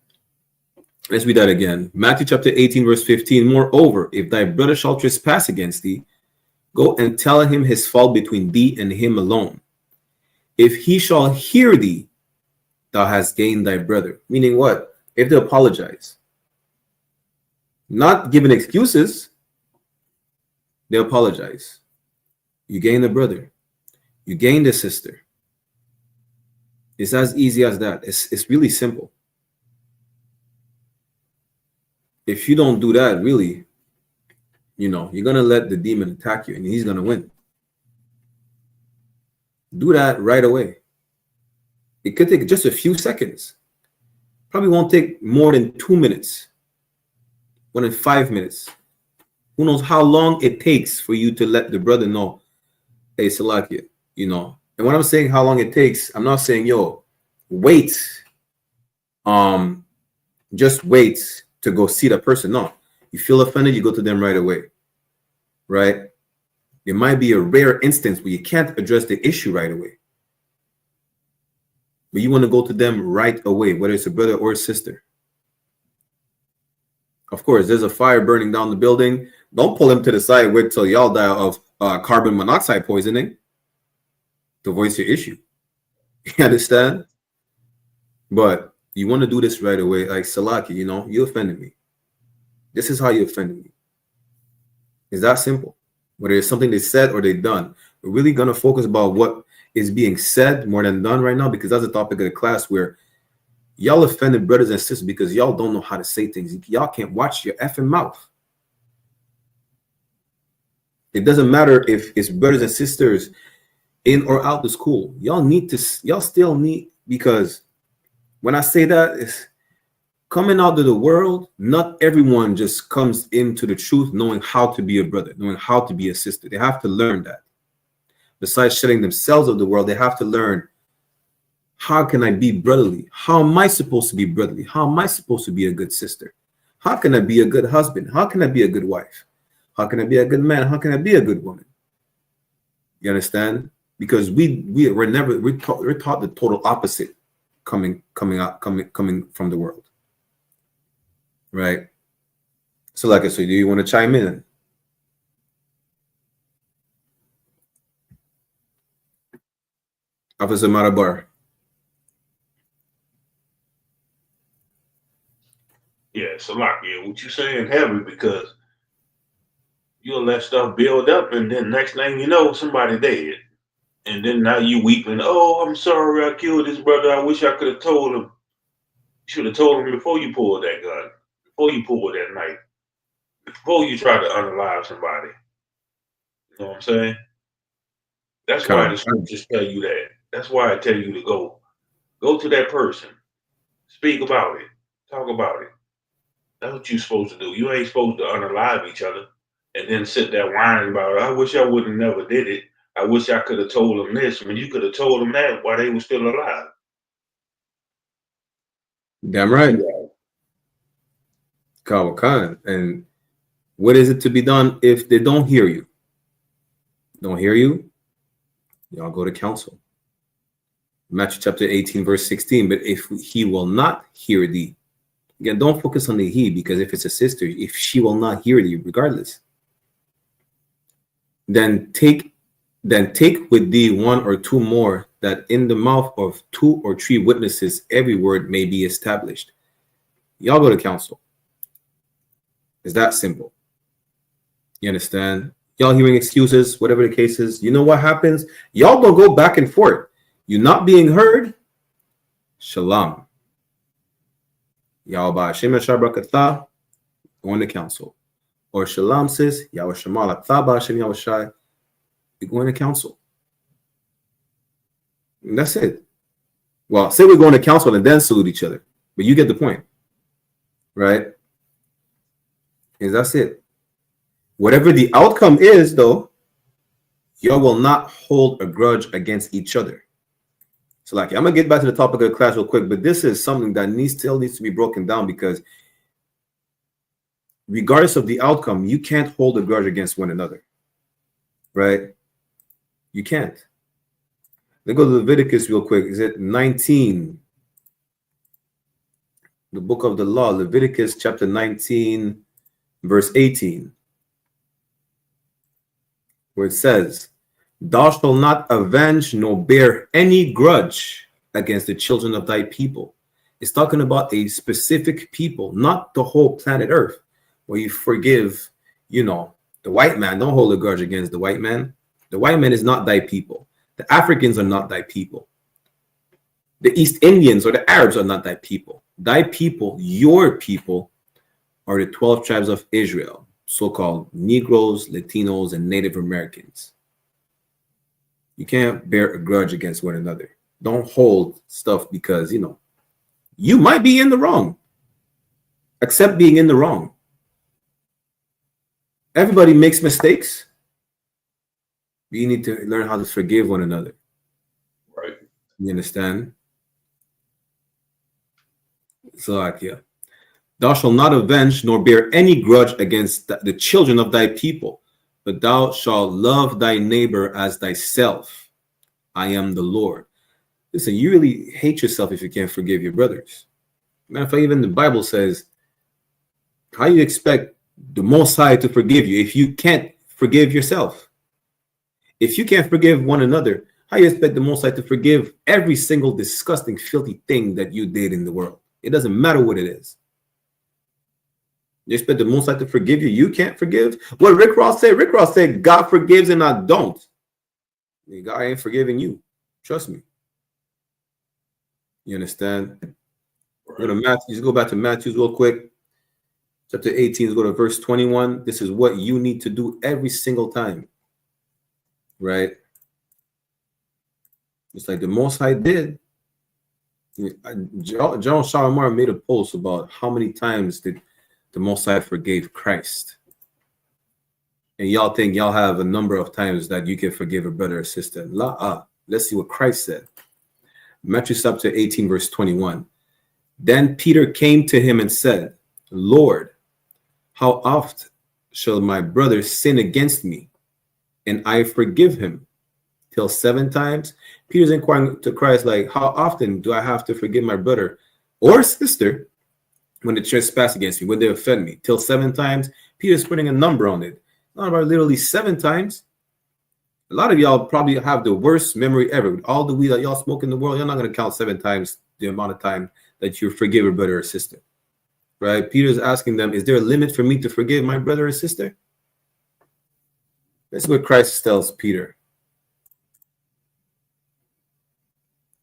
S6: Let's read that again. Matthew chapter 18, verse 15. Moreover, if thy brother shall trespass against thee, go and tell him his fault between thee and him alone. If he shall hear thee, thou hast gained thy brother. Meaning what? If they apologize. Not giving excuses, they apologize. You gain the brother. You gain the sister. It's as easy as that. It's really simple. If you don't do that, really, you're going to let the demon attack you and he's going to win. Do that right away. It could take just a few seconds. Probably won't take more than 2 minutes. More than 5 minutes. Who knows how long it takes for you to let the brother know, hey, Salakia, And when I'm saying how long it takes, I'm not saying, yo, wait. Just wait to go see that person. No. You feel offended, you go to them right away. Right? There might be a rare instance where you can't address the issue right away. But you want to go to them right away, whether it's a brother or a sister. Of course, there's a fire burning down the building. Don't pull them to the side. Wait till y'all die of carbon monoxide poisoning to voice your issue. You understand? But you want to do this right away. Like, Salaki, you offended me. This is how you offended me. It's that simple. Whether it's something they said or they done. We're really going to focus about what is being said more than done right now, because that's the topic of the class where y'all offended brothers and sisters because y'all don't know how to say things. Y'all can't watch your effing mouth. It doesn't matter if it's brothers and sisters in or out the school. Y'all still need, because when I say that, it's coming out of the world, not everyone just comes into the truth knowing how to be a brother, knowing how to be a sister. They have to learn that. Besides shedding themselves of the world, they have to learn, how can I be brotherly? How am I supposed to be brotherly? How am I supposed to be a good sister? How can I be a good husband? How can I be a good wife? How can I be a good man? How can I be a good woman? You understand? Because we're taught the total opposite coming from the world. Right? So like I said, do you want to chime in? Officer Marabar.
S4: Yeah, Salakia, what you saying heavy, because you'll let stuff build up and then next thing you know, somebody dead. And then now you weeping, oh, I'm sorry I killed this brother. I wish I could have told him. You should have told him before you pulled that gun, before you pulled that knife, before you tried to unalive somebody. You know what I'm saying? That's why the scriptures tell you that. That's why I tell you to go to that person, speak about it, talk about it. That's what you're supposed to do. You ain't supposed to unalive each other and then sit there whining about it. I wish I would have never did it. I wish I could have told them this. When you could have told them that while they were still alive.
S6: Damn right. Kawakan. And what is it to be done if they don't hear you? Don't hear you? Y'all go to counsel. Matthew chapter 18, verse 16. But if he will not hear thee, again, don't focus on the he, because if it's a sister, if she will not hear thee, regardless, then take with thee one or two more, that in the mouth of 2 or 3 witnesses every word may be established. Y'all go to counsel. It's that simple. You understand? Y'all hearing excuses, whatever the case is. You know what happens? Y'all don't go back and forth. You're not being heard. Shalom. Yahweh Hashem Yashar Barakatah, going to council. Or Shalom says, Yahweh Shemar Latha Hashem Yahweh Shai, we're going to council. And that's it. Well, say we're going to council and then salute each other. But you get the point. Right? And that's it. Whatever the outcome is, though, y'all will not hold a grudge against each other. So, like, I'm going to get back to the topic of the class real quick, but this is something that still needs to be broken down, because regardless of the outcome, you can't hold a grudge against one another. Right? You can't. Let's go to Leviticus real quick. Is it 19? The book of the law, Leviticus chapter 19, verse 18. Where it says, thou shalt not avenge nor bear any grudge against the children of thy people. It's talking about a specific people, not the whole planet Earth, where you forgive, the white man. Don't hold a grudge against the white man. The white man is not thy people. The Africans are not thy people. The East Indians or the Arabs are not thy people. Thy people, your people, are the 12 tribes of Israel, so-called Negroes, Latinos, and Native Americans. You can't bear a grudge against one another. Don't hold stuff because, you might be in the wrong. Accept being in the wrong. Everybody makes mistakes. You need to learn how to forgive one another.
S7: Right.
S6: You understand? So, thou shalt not avenge nor bear any grudge against the children of thy people, but thou shalt love thy neighbor as thyself. I am the Lord. Listen, you really hate yourself if you can't forgive your brothers. Matter of fact, even the Bible says, how you expect the Most High to forgive you if you can't forgive yourself? If you can't forgive one another, how you expect the Most High to forgive every single disgusting, filthy thing that you did in the world? It doesn't matter what it is. You expect the Most High to forgive you? You can't forgive? What Rick Ross said? Rick Ross said, God forgives and I don't. God ain't forgiving you. Trust me. You understand? Right. Go to Matthew. Just go back to Matthew real quick. Chapter 18, let's go to verse 21. This is what you need to do every single time. Right? It's like the Most High did. John Shalimar made a post about how many times did the Most High forgave Christ. And y'all think y'all have a number of times that you can forgive a brother or sister. Let's see what Christ said. Matthew chapter 18, verse 21. Then Peter came to him and said, Lord, how oft shall my brother sin against me, and I forgive him? Till 7 times? Peter's inquiring to Christ, like, how often do I have to forgive my brother or sister when they trespass against me, when they offend me? Till 7 times? Peter's putting a number on it. Not about literally 7 times. A lot of y'all probably have the worst memory ever. With all the weed that y'all smoke in the world, you're not going to count 7 times the amount of time that you forgive a brother or sister. Right? Peter's asking them, is there a limit for me to forgive my brother or sister? That's what Christ tells Peter.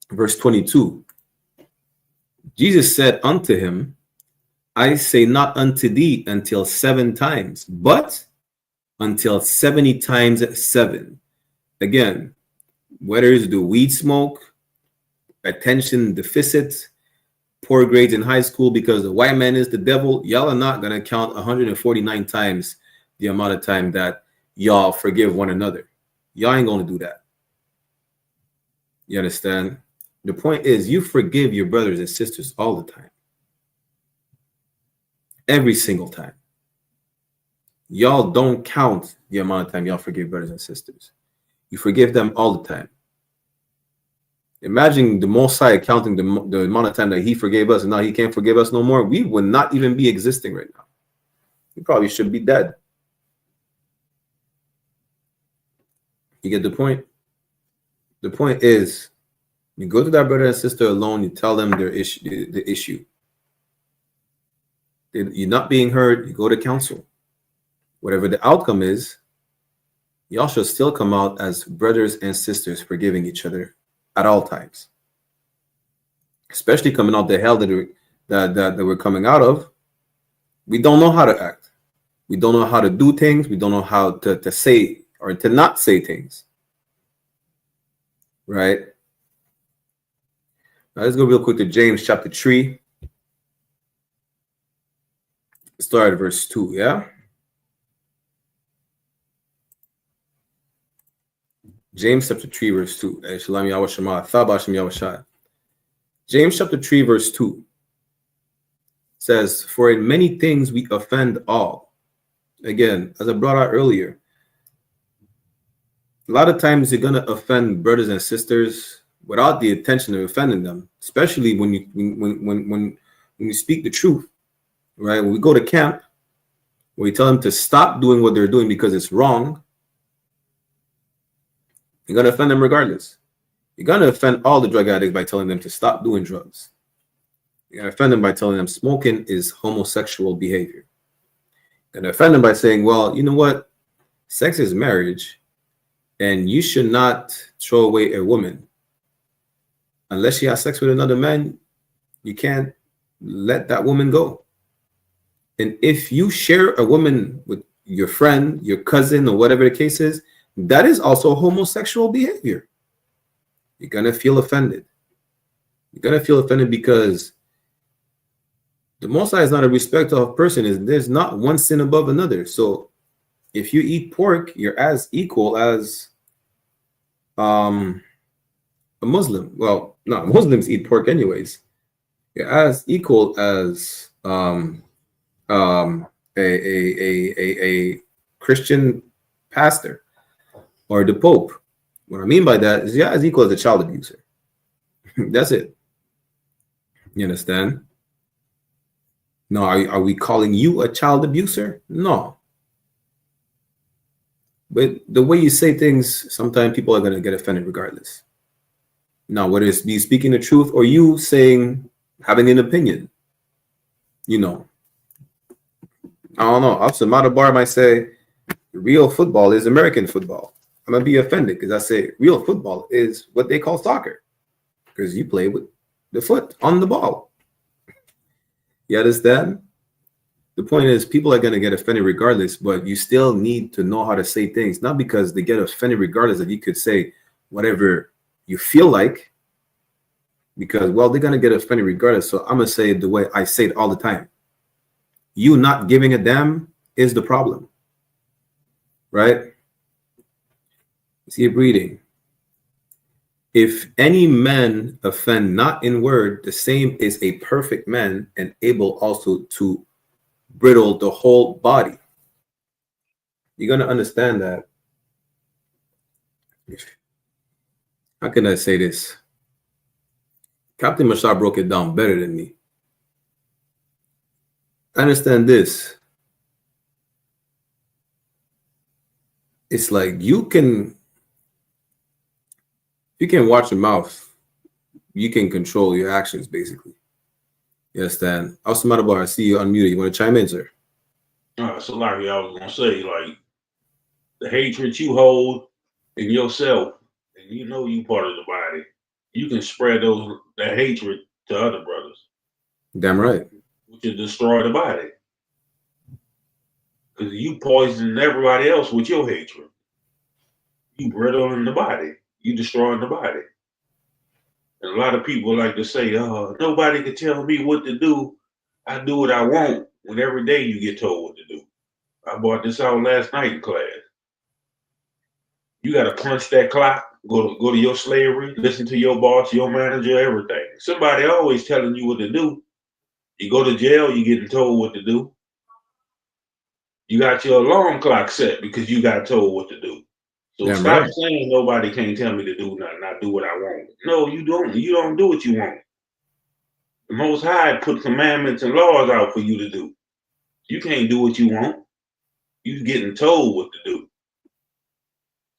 S6: Verse 22. Jesus said unto him, I say not unto thee until 7 times, but until 70 times 7. Again, whether it's the weed smoke, attention deficit, poor grades in high school because the white man is the devil, y'all are not going to count 149 times the amount of time that y'all forgive one another. Y'all ain't going to do that. You understand? The point is, you forgive your brothers and sisters all the time. Every single time. Y'all don't count the amount of time y'all forgive brothers and sisters. You forgive them all the time. Imagine the Most High counting the amount of time that he forgave us and now he can't forgive us no more. We would not even be existing right now. We probably should be dead. You get the point? The point is, you go to that brother and sister alone, you tell them their issue, the issue. You're not being heard, you go to counsel. Whatever the outcome is, y'all should still come out as brothers and sisters forgiving each other at all times. Especially coming out the hell that that we're coming out of, we don't know how to act. We don't know how to do things. We don't know how to say or to not say things. Right? Now let's go real quick to James chapter 3. Start at verse 2, yeah? James chapter 3, verse 2. SHALAM Yahweh Shema, Thabashim Yahweh Shai. James chapter 3, verse 2 says, "For in many things we offend all." Again, as I brought out earlier, a lot of times you're going to offend brothers and sisters without the intention of offending them, especially when you speak the truth, right? When we go to camp, we tell them to stop doing what they're doing because it's wrong. You're going to offend them regardless. You're going to offend all the drug addicts by telling them to stop doing drugs. You're going to offend them by telling them smoking is homosexual behavior. You're going to offend them by saying, well, you know what? Sex is marriage, and you should not throw away a woman. Unless she has sex with another man, you can't let that woman go. And if you share a woman with your friend, your cousin, or whatever the case is, that is also homosexual behavior. You're going to feel offended. You're going to feel offended because the Most High is not a respecter of person. There's not one sin above another. So if you eat pork, you're as equal as a Muslim. Well, no, Muslims eat pork anyways. You're as equal as a Christian pastor or the Pope. What I mean by that is you're as equal as a child abuser. That's it. You understand? No, are we calling you a child abuser? No. But the way you say things, sometimes people are going to get offended regardless. Now, whether it's me speaking the truth or you saying, having an opinion, you know. I don't know. Officer Matabar might say, real football is American football. I'm going to be offended because I say real football is what they call soccer because you play with the foot on the ball. You understand? The point is people are going to get offended regardless, but you still need to know how to say things, not because they get offended regardless that you could say whatever you feel like because, well, they're going to get offended regardless. So I'm going to say it the way I say it all the time. You not giving a damn is the problem, right? Keep reading. If any man offend not in word, the same is a perfect man and able also to bridle the whole body. You're going to understand that. How can I say this? Captain Mashar broke it down better than me. Understand this. It's like you can watch your mouth. You can control your actions, basically. You understand? Bar, I see you unmuted. You want to chime in, sir?
S7: So like I was gonna say, like the hatred you hold in yourself, and you know you part of the body, you can spread that hatred to other brothers.
S6: Damn right.
S7: Which will destroy the body. Because you poison everybody else with your hatred. You brittling the body. You destroying the body. And a lot of people like to say, nobody can tell me what to do. I do what I want. When every day you get told what to do. I brought this out last night in class. You got to punch that clock, go to your slavery, listen to your boss, your manager, everything. Somebody always telling you what to do. You go to jail, you getting told what to do. You got your alarm clock set because you got told what to do. So
S6: Damn
S7: stop
S6: right.
S7: saying nobody can't tell me to do nothing. I do what I want. No, you don't. You don't do what you want. The Most High put commandments and laws out for you to do. You can't do what you want. You getting told what to do.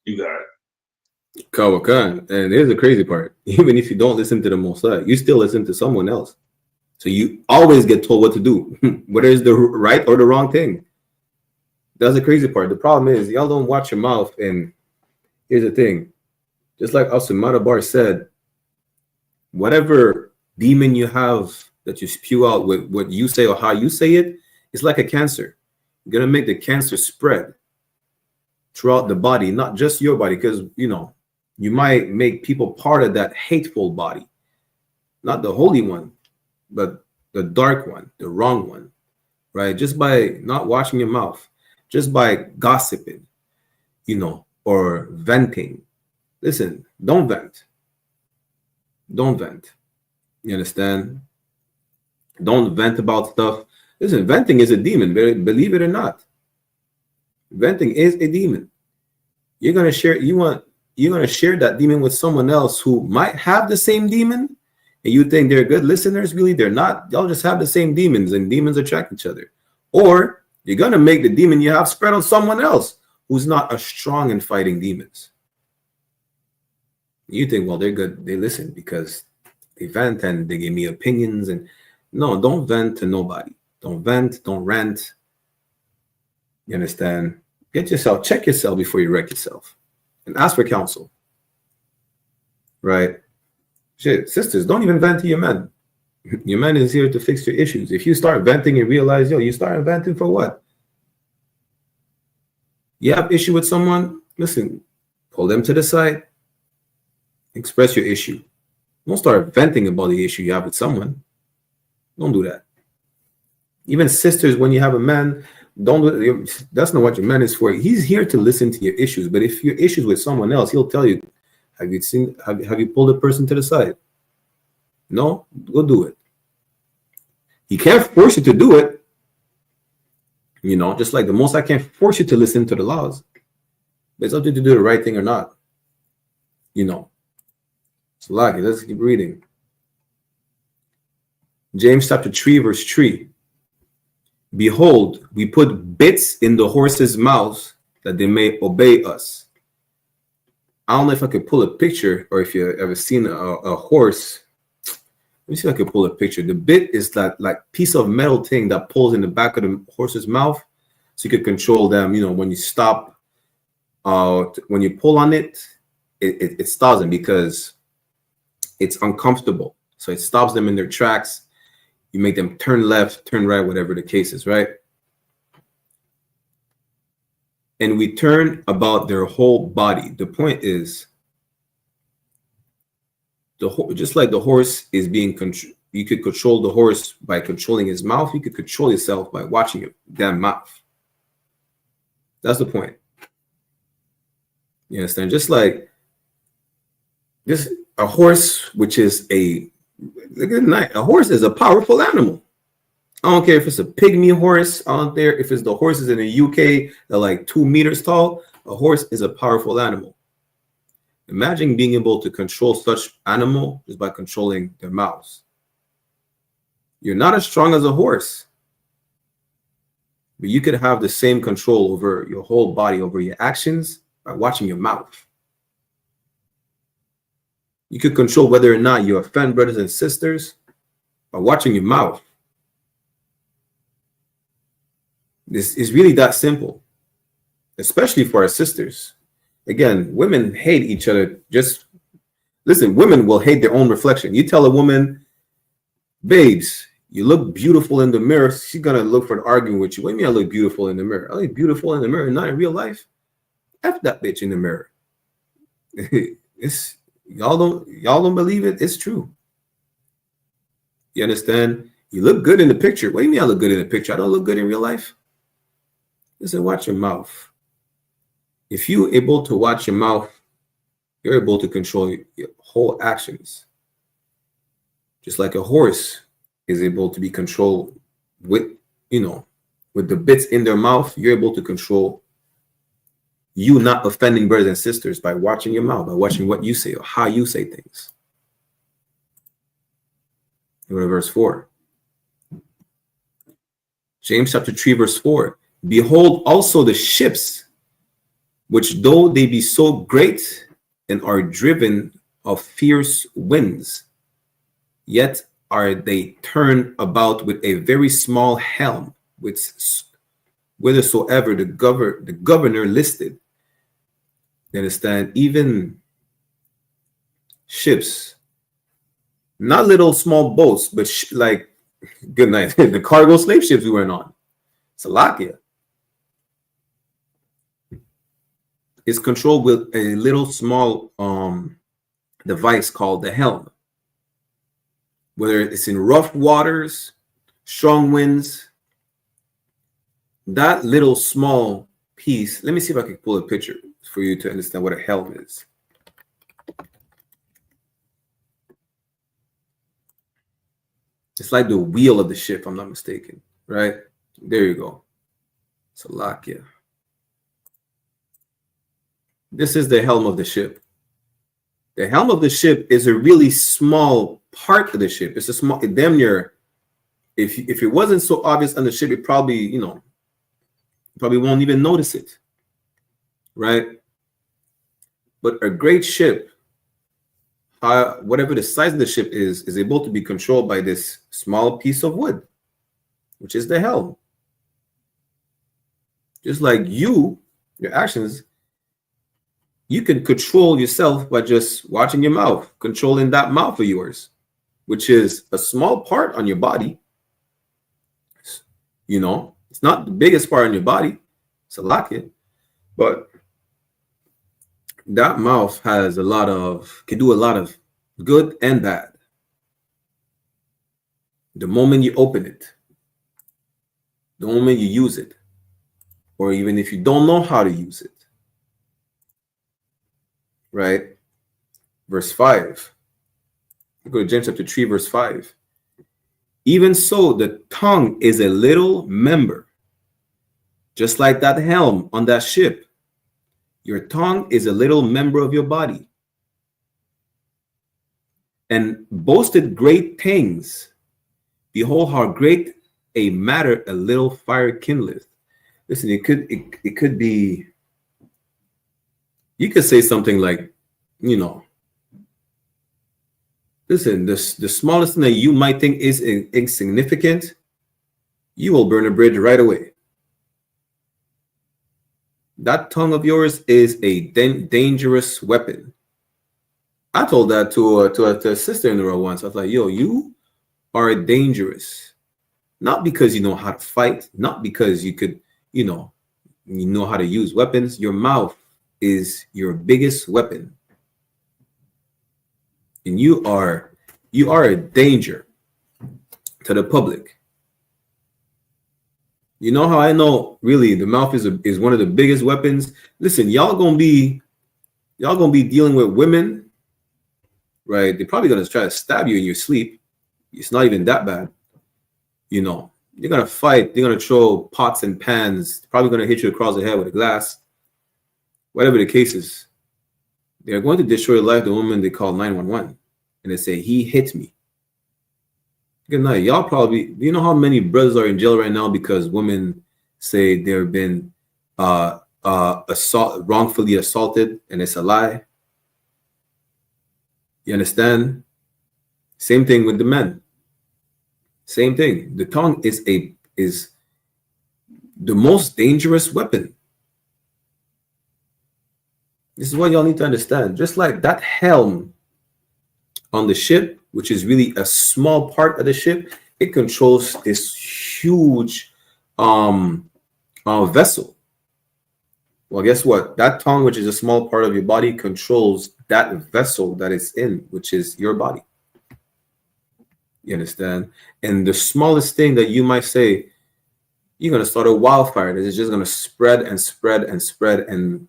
S7: You got it.
S6: Kawakan. And here's the crazy part. Even if you don't listen to the Most High, you still listen to someone else. So you always get told what to do, whether it's the right or the wrong thing. That's the crazy part. The problem is y'all don't watch your mouth. And here's the thing. Just like Matabar said, whatever demon you have that you spew out with what you say or how you say it, it's like a cancer. You're going to make the cancer spread throughout the body, not just your body, because, you know, you might make people part of that hateful body, not the holy one, but the dark one, the wrong one, right? Just by not washing your mouth, just by gossiping, you know, or venting. Listen, don't vent. Don't vent. You understand? Don't vent about stuff. Listen, venting is a demon, believe it or not. Venting is a demon. You're gonna share that demon with someone else who might have the same demon, and you think they're good listeners. Really, they're not. Y'all just have the same demons, and demons attract each other. Or you're gonna make the demon you have spread on someone else who's not as strong in fighting demons. You think, well, they're good. They listen because they vent and they give me opinions. And no, don't vent to nobody. Don't vent. Don't rant. You understand? Check yourself before you wreck yourself, and ask for counsel. Right? Shit, sisters, don't even vent to your man. Your man is here to fix your issues. If you start venting and realize, you start venting for what? You have issue with someone? Listen, pull them to the side. Express your issue. Don't start venting about the issue you have with someone. Don't do that. Even sisters, when you have a man, don't do it. That's not what your man is for. He's here to listen to your issues. But if your issues with someone else, he'll tell you, have you pulled a person to the side? No? Go do it. He can't force you to do it. You know, just like the Most High can't force you to listen to the laws. But it's up to you to do the right thing or not. You know. So lucky. Let's keep reading. James chapter 3, verse 3. Behold, we put bits in the horses' mouths that they may obey us. I don't know if I could pull a picture, or if you've ever seen a horse. Let me see if I can pull a picture. The bit is that like piece of metal thing that pulls in the back of the horse's mouth, so you could control them. You know, when you stop, when you pull on it, it stops them because it's uncomfortable. So it stops them in their tracks. You make them turn left, turn right, whatever the case is, right? And we turn about their whole body. The point is, just like the horse is being controlled, you could control the horse by controlling his mouth. You could control yourself by watching your damn mouth. That's the point. You understand? Just like this, a horse, which is a horse is a powerful animal. I don't care if it's a pygmy horse out there, if it's the horses in the UK that are like 2 meters tall. A horse is a powerful animal. Imagine being able to control such animal just by controlling their mouths. You're not as strong as a horse, but you could have the same control over your whole body, over your actions, by watching your mouth. You could control whether or not you offend brothers and sisters by watching your mouth. This is really that simple, especially for our sisters. Again, women hate each other. Just listen, women will hate their own reflection. You tell a woman, babes, you look beautiful in the mirror, she's going to look for an argument with you. What do you mean I look beautiful in the mirror? I look beautiful in the mirror, not in real life. F that bitch in the mirror. Y'all don't believe it? It's true. You understand? You look good in the picture. What do you mean I look good in the picture? I don't look good in real life. Listen, watch your mouth. If you're able to watch your mouth, you're able to control your whole actions. Just like a horse is able to be controlled with the bits in their mouth, you're able to control you not offending brothers and sisters by watching your mouth, by watching what you say or how you say things. Go to verse 4. James chapter 3, verse 4. Behold also the ships, which though they be so great and are driven of fierce winds, yet are they turned about with a very small helm, whithersoever the governor listed. You understand? Even ships, not little small boats, but like Good night. The cargo slave ships we went on. Salakia is controlled with a little small device called the helm. Whether it's in rough waters, strong winds, that little small piece. Let me see if I can pull a picture for you to understand what a helm is. It's like the wheel of the ship, if I'm not mistaken, right? There you go. Salakia. This is the helm of the ship. The helm of the ship is a really small part of the ship. It's a small, damn near, if it wasn't so obvious on the ship, it probably, probably won't even notice it, right? But a great ship, whatever the size of the ship is able to be controlled by this small piece of wood, which is the helm. Just like your actions, you can control yourself by just watching your mouth, controlling that mouth of yours, which is a small part on your body. It's not the biggest part on your body. It's a locket, but that mouth has can do a lot of good and bad. The moment you open it, the moment you use it, or even if you don't know how to use it, right? Verse 5. Go to James chapter 3, verse 5. Even so, the tongue is a little member, just like that helm on that ship. Your tongue is a little member of your body, and boasted great things. Behold, how great a matter a little fire kindleth. Listen, it could be. You could say something like, listen, the smallest thing that you might think is insignificant, you will burn a bridge right away. That tongue of yours is a dangerous weapon. I told that to a sister in the world once. I was like, yo, you are dangerous. Not because you know how to fight, not because you could, you know how to use weapons. Your mouth is your biggest weapon. And you are a danger to the public. You know how I know really the mouth is one of the biggest weapons? Listen, y'all gonna be dealing with women, right? They're probably gonna try to stab you in your sleep. It's not even that bad. They're gonna fight, they're gonna throw pots and pans, probably gonna hit you across the head with a glass. Whatever the case is, they're going to destroy the life of the woman they call 911. And they say, he hit me. Good night. Y'all probably, do you know how many brothers are in jail right now because women say they've been wrongfully assaulted, and it's a lie? You understand? Same thing with the men. Same thing. The tongue is the most dangerous weapon. This is what y'all need to understand. Just like that helm on the ship, which is really a small part of the ship, it controls this huge vessel. Well, guess what? That tongue, which is a small part of your body, controls that vessel that it's in, which is your body. You understand? And the smallest thing that you might say, you're going to start a wildfire that is just going to spread and spread and spread, and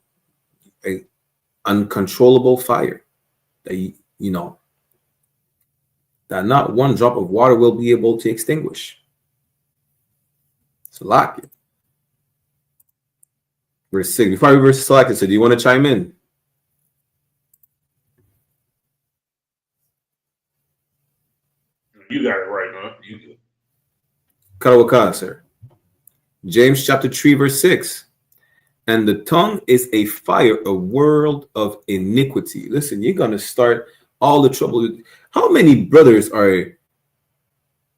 S6: a uncontrollable fire that that not one drop of water will be able to extinguish. So lock it. Verse 6. Before I read verse select, so do you want to chime in?
S7: You got it right, man. You good.
S6: Karawaka, sir. James chapter 3, verse 6. And the tongue is a fire, a world of iniquity. Listen, you're going to start all the trouble. How many brothers are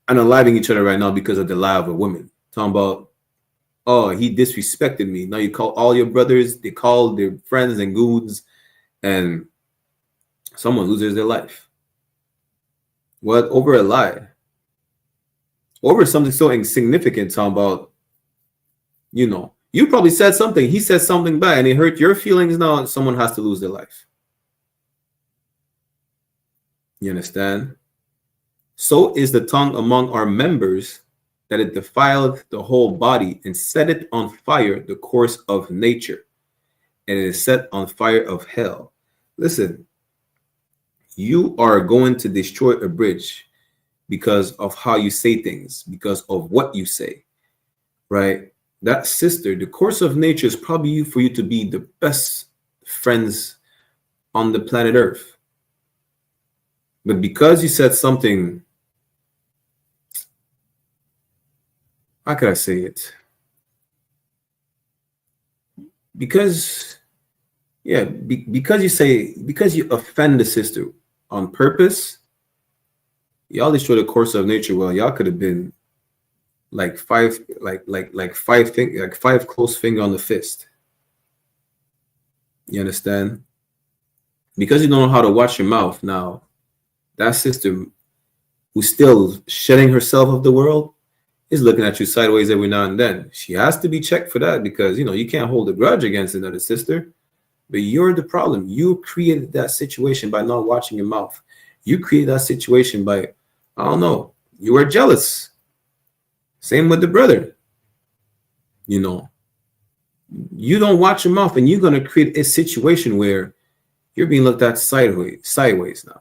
S6: unaliving each other right now because of the lie of a woman? Talking about, oh, he disrespected me. Now you call all your brothers, they call their friends and goods, and someone loses their life. What? Over a lie. over something so insignificant, talking about, you know, you probably said something, he said something bad, and it hurt your feelings. Now someone has to lose their life. You understand? So is the tongue among our members, that it defileth the whole body, and setteth on fire the course of nature, and it is set on fire of hell. Listen, you are going to destroy a bridge because of how you say things, because of what you say, right? That sister, the course of nature is probably you, for you to be the best friends on the planet Earth. But because you said something, how could I say it? Because, yeah, because you offend the sister on purpose, y'all destroy the course of nature. Well, y'all could have been like five close finger on the fist. You understand? Because you don't know how to watch your mouth. Now, that sister who's still shedding herself of the world is looking at you sideways every now and then. She has to be checked for that, because, you know, you can't hold a grudge against another sister. But you're the problem. You created that situation by not watching your mouth. You created that situation by, I don't know, you were jealous. Same with the brother. You know, you don't watch your mouth, and you're going to create a situation where you're being looked at sideways now.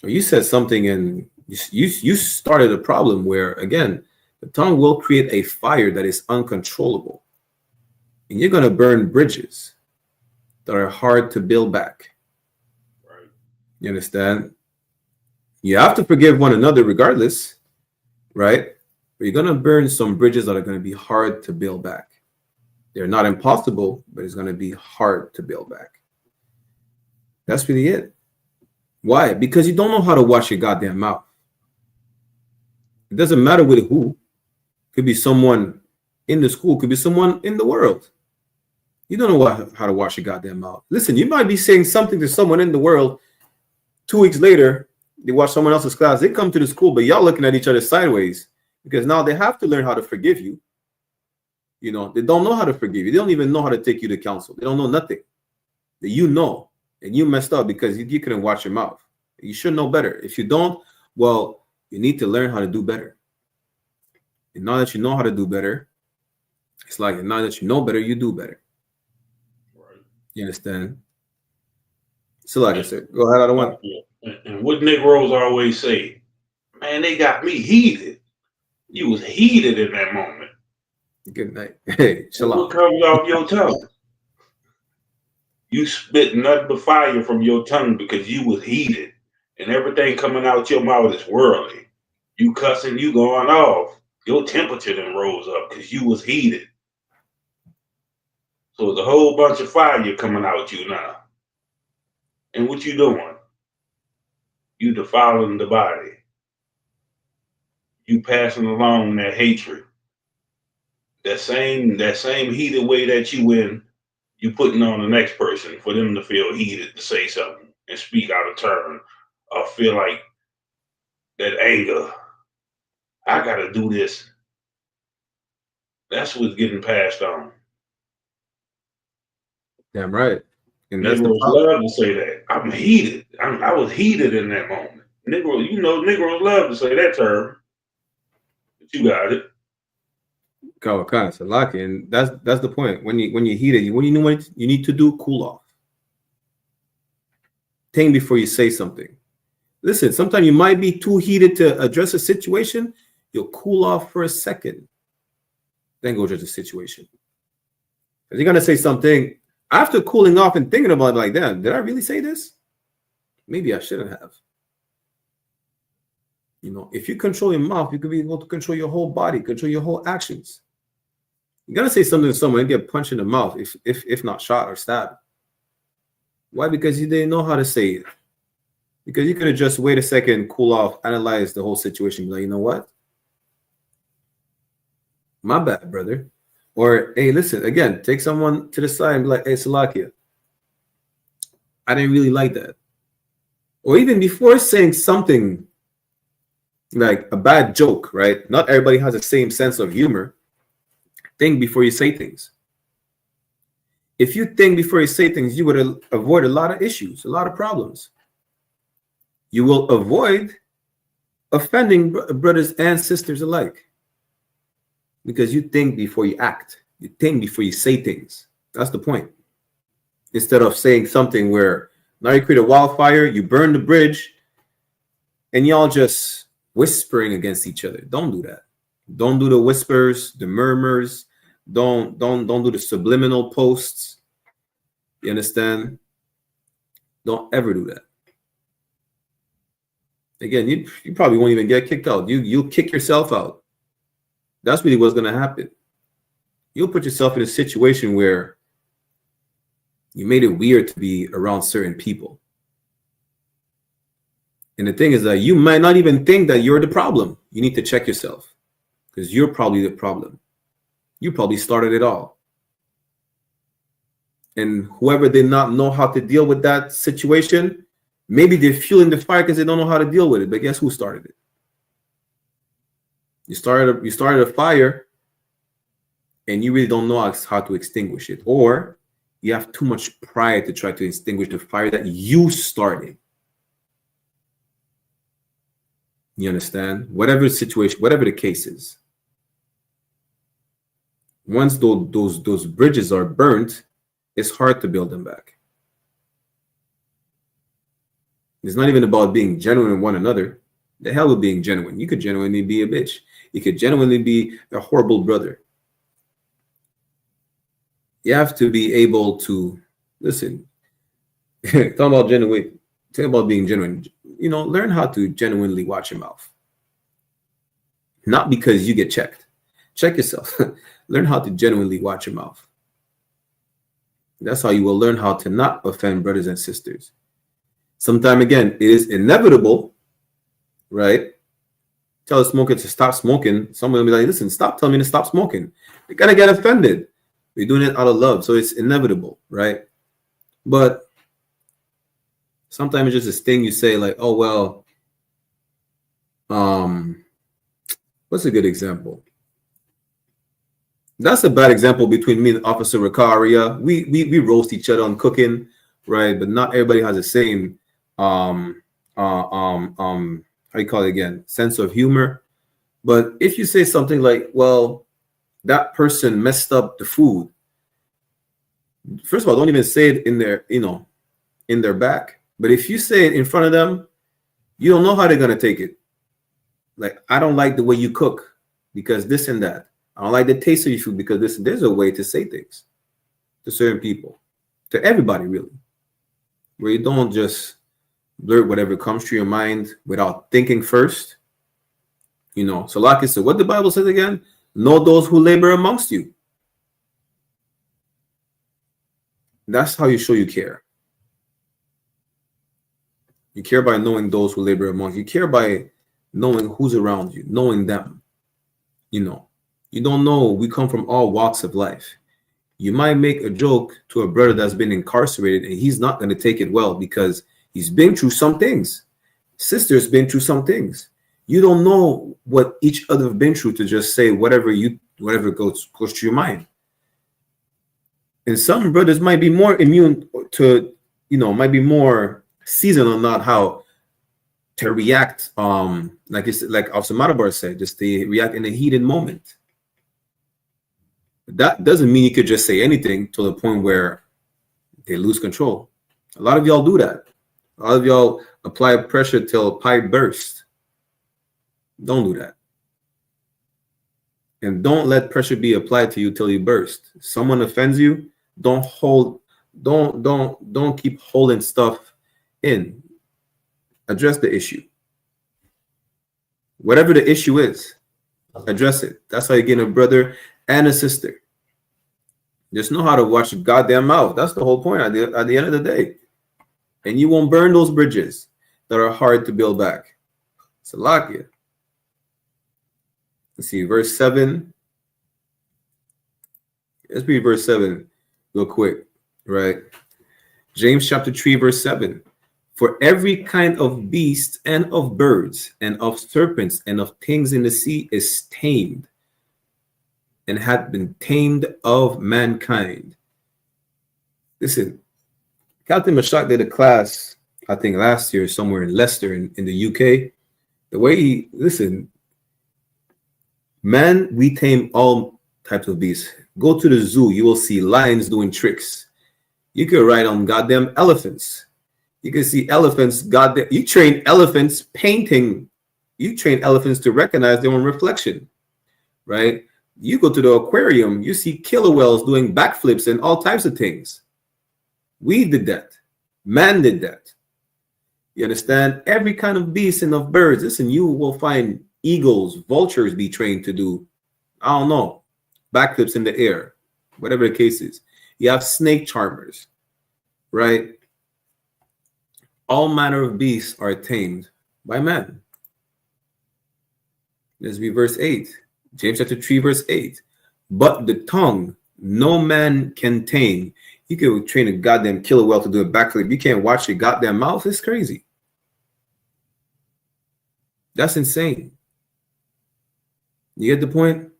S6: Or you said something and you started a problem where, again, the tongue will create a fire that is uncontrollable. And you're going to burn bridges that are hard to build back.
S7: Right.
S6: You understand? You have to forgive one another regardless, right? But you're going to burn some bridges that are going to be hard to build back. They're not impossible, but it's going to be hard to build back. That's really it. Why? Because you don't know how to watch your goddamn mouth. It doesn't matter with who. Could be someone in the school, could be someone in the world. You don't know how to wash your goddamn mouth. Listen, you might be saying something to someone in the world. 2 weeks later, they watch someone else's class. They come to the school, but y'all looking at each other sideways, because now they have to learn how to forgive you. You know, they don't know how to forgive you. They don't even know how to take you to counsel. They don't know nothing. That you know, and you messed up because you couldn't watch your mouth. You should know better. If you don't, well, you need to learn how to do better. And now that you know how to do better, it's like now that you know better, you do better.
S7: Right.
S6: You understand? So like I said, go ahead, I don't want.
S7: And what Negroes always say, man, they got me heated. You was heated in that moment.
S6: Good night. Hey, shalom.
S7: What comes off your tongue? You spit nothing but fire from your tongue because you was heated. And everything coming out your mouth is worldly. You cussing, you going off. Your temperature then rose up because you was heated. So it's a whole bunch of fire coming out you now. And what you doing? You defiling the body. You passing along that hatred. That same heated way that you in, you putting on the next person for them to feel heated to say something and speak out of turn or feel like that anger. I gotta do this. That's what's getting passed on.
S6: Damn right. And that's
S7: Negroes
S6: the problem.
S7: love to say that. I'm heated. I was heated in that moment. Negroes love to say that term. But you got it.
S6: And that's the point. When you heated, what you need to do? Cool off. Think before you say something. Listen, sometimes you might be too heated to address a situation. You'll cool off for a second, then go address the situation. Because you're gonna say something after cooling off and thinking about it, like, damn, did I really say this? Maybe I shouldn't have. You know, if you control your mouth, you could be able to control your whole body, control your whole actions. You're gonna say something to someone and get punched in the mouth, if not shot or stabbed. Why? Because you didn't know how to say it. Because you could have just wait a second, cool off, analyze the whole situation, be like, you know what? My bad, brother. Or, hey, listen, again, take someone to the side and be like, hey, Salakia, I didn't really like that. Or even before saying something, like a bad joke, right? Not everybody has the same sense of humor. Think before you say things. If you think before you say things, you would avoid a lot of issues, a lot of problems. You will avoid offending brothers and sisters alike because you think before you act. You think before you say things. That's the point. Instead of saying something where now you create a wildfire, you burn the bridge, and y'all just whispering against each other. Don't do that. Don't do the whispers, the murmurs. Don't do the subliminal posts. You understand? Don't ever do that. Again, you probably won't even get kicked out. You'll kick yourself out. That's really what's going to happen. You'll put yourself in a situation where you made it weird to be around certain people. And the thing is that you might not even think that you're the problem. You need to check yourself because you're probably the problem. You probably started it all. And whoever did not know how to deal with that situation, maybe they're fueling the fire because they don't know how to deal with it. But guess who started it? You started a fire and you really don't know how to extinguish it. Or you have too much pride to try to extinguish the fire that you started. You understand? Whatever the situation, whatever the case is. Once those bridges are burnt, it's hard to build them back. It's not even about being genuine with one another. The hell with being genuine. You could genuinely be a bitch. You could genuinely be a horrible brother. You have to be able to listen. Talking about genuine. Talking about being genuine. You know, learn how to genuinely watch your mouth. Not because you get checked. Check yourself. Learn how to genuinely watch your mouth. That's how you will learn how to not offend brothers and sisters. Sometime again, it is inevitable, right? Tell a smoker to stop smoking. Someone will be like, listen, stop telling me to stop smoking. They're going to get offended. We're doing it out of love. So it's inevitable, right? But sometimes it's just this thing you say like, oh, well, what's a good example? That's a bad example between me and Officer Rakaria. We roast each other on cooking, right? But not everybody has the same how you call it again? Sense of humor. But if you say something like, well, that person messed up the food. First of all, don't even say it in their, in their back. But if you say it in front of them, you don't know how they're going to take it. Like, I don't like the way you cook because this and that. I don't like the taste of your food because this. There's a way to say things to certain people, to everybody really, where you don't just blurt whatever comes to your mind without thinking first. So like I said, what the Bible says again, know those who labor amongst you. That's how you show you care. You care by knowing those who labor amongst you. You care by knowing who's around you, knowing them. You don't know. We come from all walks of life. You might make a joke to a brother that's been incarcerated and he's not going to take it well because he's been through some things. Sister's been through some things. You don't know what each other have been through to just say whatever goes to your mind. And some brothers might be more immune to, might be more seasoned on not how to react. Like Officer Matabar said, just to react in a heated moment. That doesn't mean you could just say anything to the point where they lose control. A lot of y'all do that. A lot of y'all apply pressure till a pipe bursts. Don't do that. And don't let pressure be applied to you till you burst. If someone offends you, don't keep holding stuff in. Address the issue. Whatever the issue is, address it. That's how you get a brother and a sister. Just know how to watch your goddamn mouth. That's the whole point at the end of the day. And you won't burn those bridges that are hard to build back. Salakia. Let's see, verse 7. Let's read verse 7 real quick, right? James chapter 3, verse 7. For every kind of beast and of birds and of serpents and of things in the sea is tamed and hath been tamed of mankind. Listen, Captain Mashak did a class, I think last year, somewhere in Leicester in the UK. The way he, listen, man, we tame all types of beasts. Go to the zoo, you will see lions doing tricks. You could ride on goddamn elephants. You can see elephants, goddamn, you train elephants painting. You train elephants to recognize their own reflection, right? You go to the aquarium, you see killer whales doing backflips and all types of things. We did that. Man did that. You understand? Every kind of beast and of birds. Listen, you will find eagles, vultures be trained to do, I don't know, backflips in the air, whatever the case is. You have snake charmers, right? All manner of beasts are tamed by man. Let's be verse 8. James chapter 3, verse 8. But the tongue no man can tame. You can train a goddamn killer whale to do a backflip. You can't watch your goddamn mouth. It's crazy. That's insane. You get the point?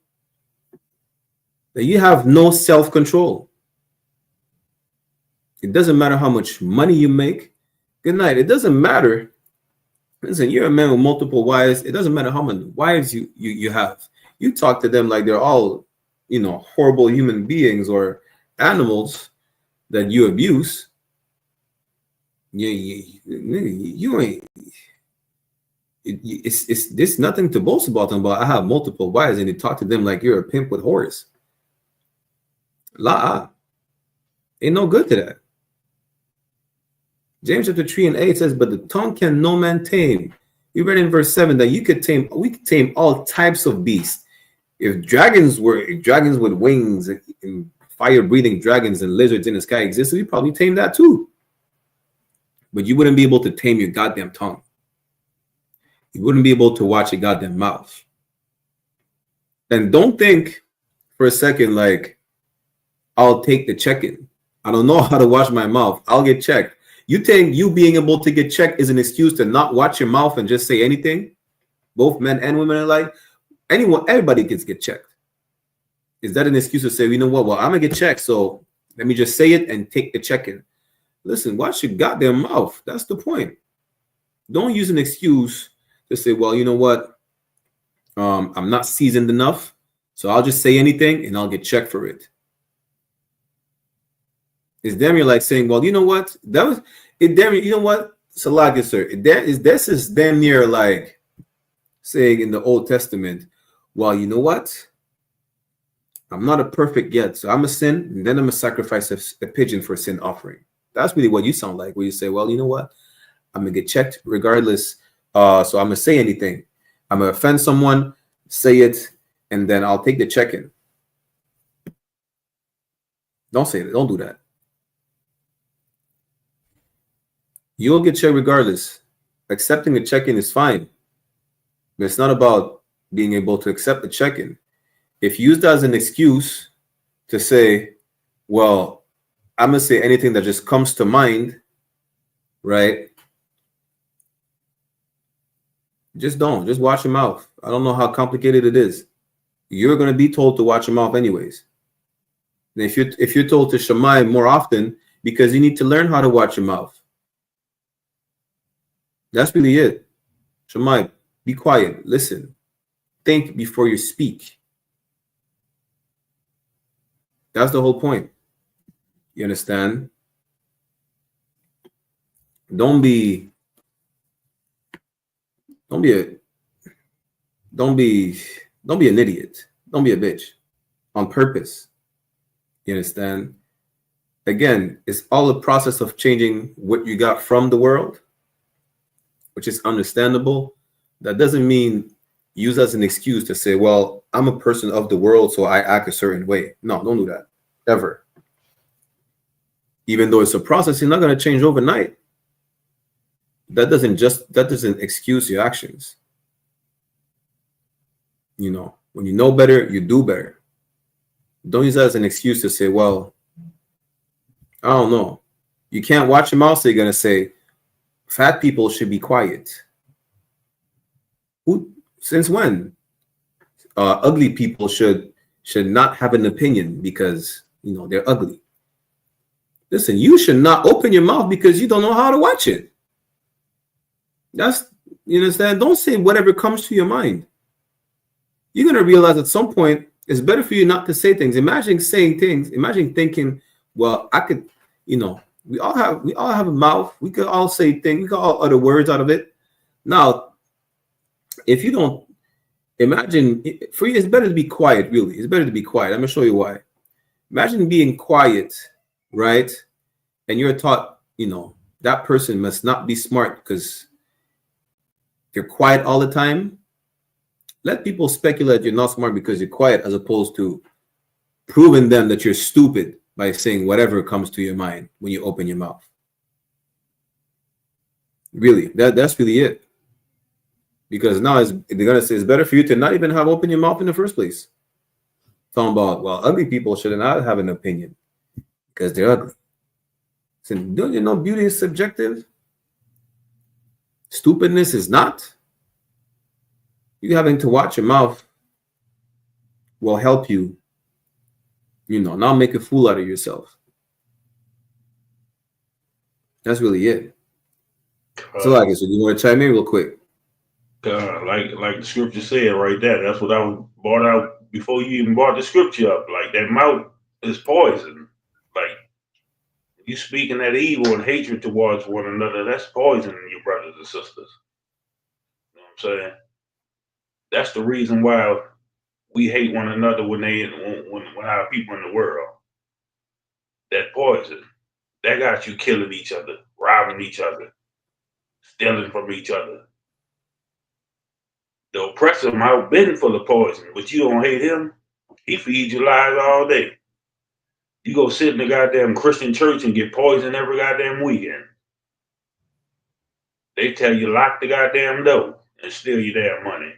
S6: That you have no self-control. It doesn't matter how much money you make. Good night. It doesn't matter. Listen, you're a man with multiple wives. It doesn't matter how many wives you have. You talk to them like they're all, horrible human beings or animals that you abuse. You ain't. It's nothing to boast about them. But I have multiple wives, and you talk to them like you're a pimp with horse. Ain't no good to that. James chapter 3 and 8 says, but the tongue can no man tame. We read in verse 7 that we could tame all types of beasts. If dragons with wings and fire-breathing dragons and lizards in the sky existed, we'd probably tame that too. But you wouldn't be able to tame your goddamn tongue. You wouldn't be able to watch your goddamn mouth. And don't think for a second like, I'll take the check-in. I don't know how to watch my mouth. I'll get checked. You think you being able to get checked is an excuse to not watch your mouth and just say anything? Both men and women alike? Everybody gets get checked. Is that an excuse to say, you know what? Well, I'm going to get checked, so let me just say it and take the check-in. Listen, watch your goddamn mouth. That's the point. Don't use an excuse to say, well, you know what? I'm not seasoned enough, so I'll just say anything and I'll get checked for it. It's damn near like saying, well, you know what? That was it. Damn, you know what? Salaga, sir. This is damn near like saying in the Old Testament, well, you know what? I'm not a perfect yet, so I'm a sin, and then I'm gonna sacrifice a pigeon for a sin offering. That's really what you sound like, where you say, well, you know what? I'm gonna get checked regardless. So I'm gonna say anything. I'm gonna offend someone, say it, and then I'll take the check-in. Don't say that. Don't do that. You'll get checked regardless. Accepting a check-in is fine. But it's not about being able to accept the check-in. If used as an excuse to say, well, I'm going to say anything that just comes to mind, right? Just don't. Just watch your mouth. I don't know how complicated it is. You're going to be told to watch your mouth anyways. And if you're told to shamai more often, because you need to learn how to watch your mouth. That's really it. Shamai, be quiet. Listen. Think before you speak. That's the whole point. You understand? Don't be an idiot. Don't be a bitch on purpose. You understand? Again, it's all a process of changing what you got from the world, which is understandable. That doesn't mean use as an excuse to say, well, I'm a person of the world, so I act a certain way. No, don't do that. Ever. Even though it's a process, you're not going to change overnight. That doesn't excuse your actions. You know, when you know better, you do better. Don't use that as an excuse to say, well, I don't know. You can't watch your mouth, so you're going to say, fat people should be quiet. Who? Since when? Ugly people should not have an opinion because they're ugly. Listen, you should not open your mouth because you don't know how to watch it. You understand? Don't say whatever comes to your mind. You're gonna realize at some point it's better for you not to say things. Imagine saying things. Imagine thinking, well, I could, we all have a mouth. We could all say things. We could all utter words out of it. Now, if you don't imagine, for you, it's better to be quiet. Really, it's better to be quiet. I'm gonna show you why. Imagine being quiet, right? And you're taught, that person must not be smart because you're quiet all the time. Let people speculate you're not smart because you're quiet, as opposed to proving them that you're stupid by saying whatever comes to your mind when you open your mouth. Really, that's really it. Because now they're gonna say it's better for you to not even have open your mouth in the first place. Talking about, well, ugly people should not have an opinion because they're ugly. So, don't you know beauty is subjective? Stupidness is not. You having to watch your mouth will help you, not make a fool out of yourself. That's really it. So, like I said, you want to chime in real quick?
S7: Like the scripture said right there. That's what I was brought out before you even brought the scripture up. Like, that mouth is poison. Like, you speaking that evil and hatred towards one another, that's poisoning your brothers and sisters. You know what I'm saying? That's the reason why we hate one another when our people in the world. That poison, that got you killing each other, robbing each other, stealing from each other. The oppressor mouth been full of poison, but you don't hate him. He feeds you lies all day. You go sit in the goddamn Christian church and get poisoned every goddamn weekend. They tell you lock the goddamn door and steal your damn money.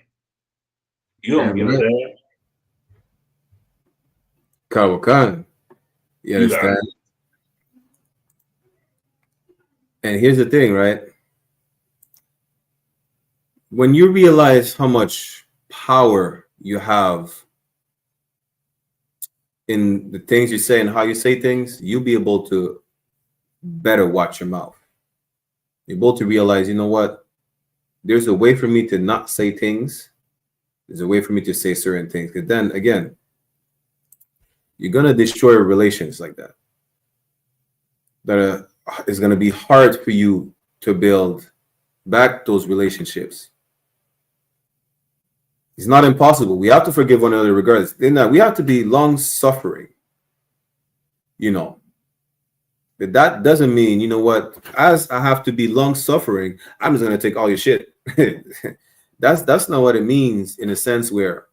S7: You don't give a damn.
S6: Kawakan. You understand? And here's the thing, right? When you realize how much power you have in the things you say and how you say things, you'll be able to better watch your mouth. You're able to realize, you know what? There's a way for me to not say things. There's a way for me to say certain things. Because then, again, you're going to destroy relations like that. That it's going to be hard for you to build back those relationships. It's not impossible. We have to forgive one another regardless. We have to be long-suffering. But that doesn't mean, you know what, as I have to be long-suffering, I'm just going to take all your shit. That's not what it means, in a sense where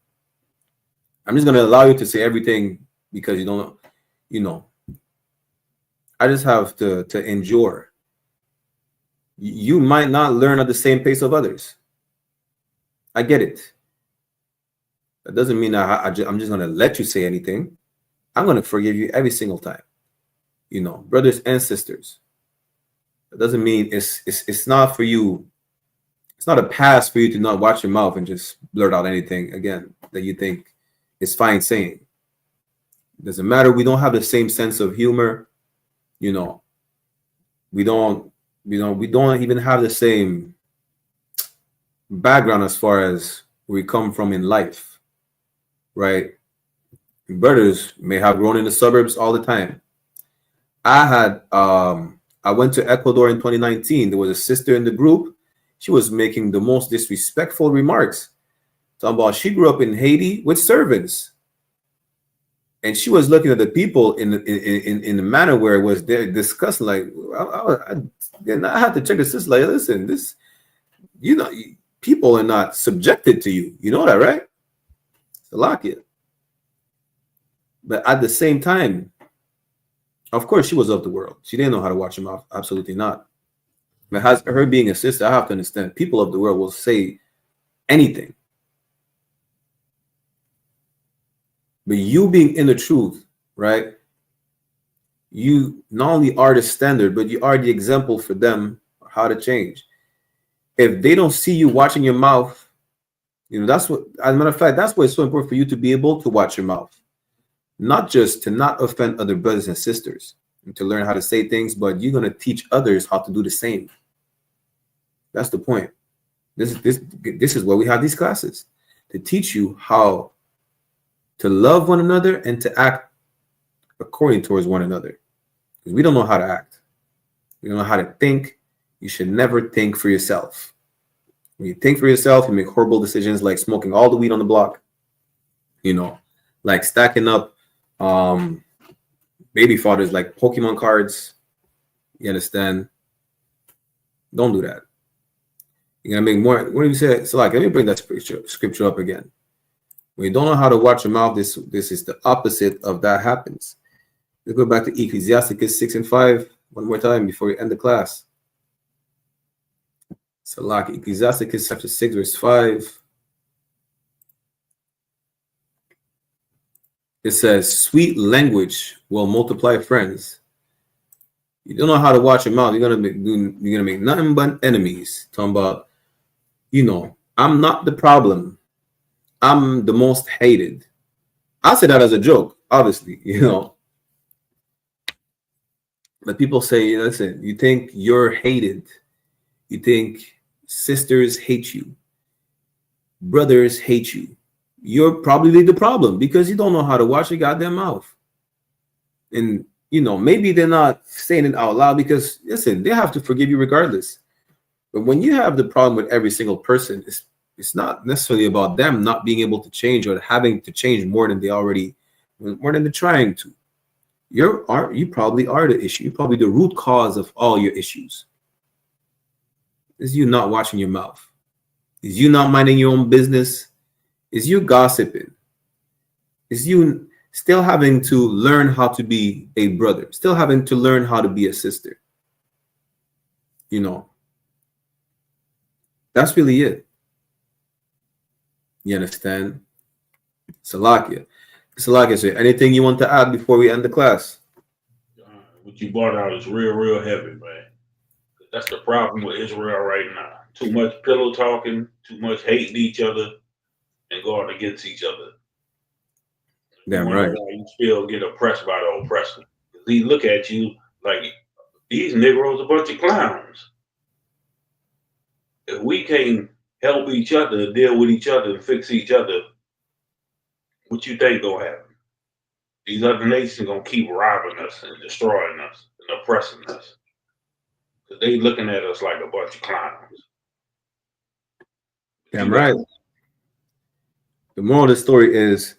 S6: I'm just going to allow you to say everything because you don't, I just have to endure. You might not learn at the same pace of others. I get it. That doesn't mean I'm just going to let you say anything. I'm going to forgive you every single time. Brothers and sisters. That doesn't mean it's not for you. It's not a pass for you to not watch your mouth and just blurt out anything again that you think is fine saying. It doesn't matter. We don't have the same sense of humor. We don't even have the same background as far as where we come from in life. Right? Brothers may have grown in the suburbs all the time. I went to Ecuador in 2019. There was a sister in the group. She was making the most disrespectful remarks. Talking about she grew up in Haiti with servants. And she was looking at the people in the manner where it was discussing. Like, I had to check the sister. Like, listen, this, people are not subjected to you. You know that, right? Lock it. But at the same time, of course, she was of the world. She didn't know how to watch her mouth. Absolutely not. But her being a sister, I have to understand, people of the world will say anything. But you being in the truth, right? You not only are the standard, but you are the example for them, how to change. If they don't see you watching your mouth, that's what, as a matter of fact, that's why it's so important for you to be able to watch your mouth. Not just to not offend other brothers and sisters and to learn how to say things, but you're going to teach others how to do the same. That's the point. This is why we have these classes, to teach you how to love one another and to act according towards one another. Because we don't know how to act. We don't know how to think. You should never think for yourself. When you think for yourself, you make horrible decisions like smoking all the weed on the block, like stacking up baby fathers like Pokemon cards. You understand? Don't do that. You're going to make more. What do you say? So, let me bring that scripture up again. When you don't know how to watch your mouth, this is the opposite of that happens. Let's go back to Ecclesiasticus 6 and 5 one more time before we end the class. So, Ecclesiasticus chapter 6, verse 5. It says, sweet language will multiply friends. You don't know how to watch your mouth. You're gonna make nothing but enemies. Talking about, I'm not the problem. I'm the most hated. I say that as a joke, obviously, But people say, listen, you think you're hated. You think sisters hate you. Brothers hate you. You're probably the problem because you don't know how to watch your goddamn mouth. And, maybe they're not saying it out loud because, listen, they have to forgive you regardless. But when you have the problem with every single person, it's not necessarily about them not being able to change or having to change more than they're trying to. You probably are the issue. You're probably the root cause of all your issues. Is you not watching your mouth? Is you not minding your own business? Is you gossiping? Is you still having to learn how to be a brother? Still having to learn how to be a sister? That's really it. You understand? Salakia. So anything you want to add before we end the class?
S7: What you brought out is real, real heavy, man. That's the problem with Israel right now. Too much pillow talking, too much hating each other, and going against each other.
S6: Damn right.
S7: You still get oppressed by the oppressor. They look at you like these Negroes a bunch of clowns. If we can't help each other, deal with each other, and fix each other, what you think gonna happen? These other nations gonna keep robbing us and destroying us and oppressing us. Cause they looking at us like a bunch of clowns.
S6: Damn right. The moral of the story is,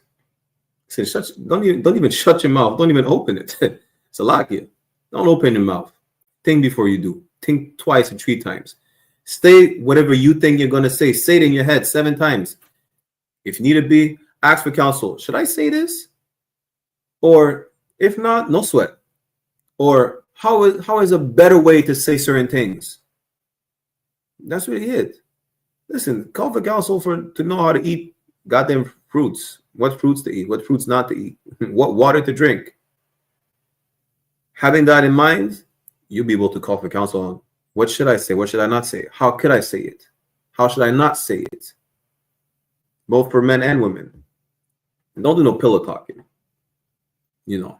S6: don't even shut your mouth. Don't even open it. Salakia. Don't open your mouth. Think before you do. Think twice or 3 times. Say whatever you think you're gonna say. Say it in your head 7 times. If you need to be, ask for counsel. Should I say this? Or if not, no sweat. Or how is a better way to say certain things? That's really it. Listen, call for counsel to know how to eat goddamn fruits. What fruits to eat, what fruits not to eat, what water to drink. Having that in mind, you'll be able to call for counsel on what should I say, what should I not say, how could I say it, how should I not say it, both for men and women. And don't do no pillow talking. You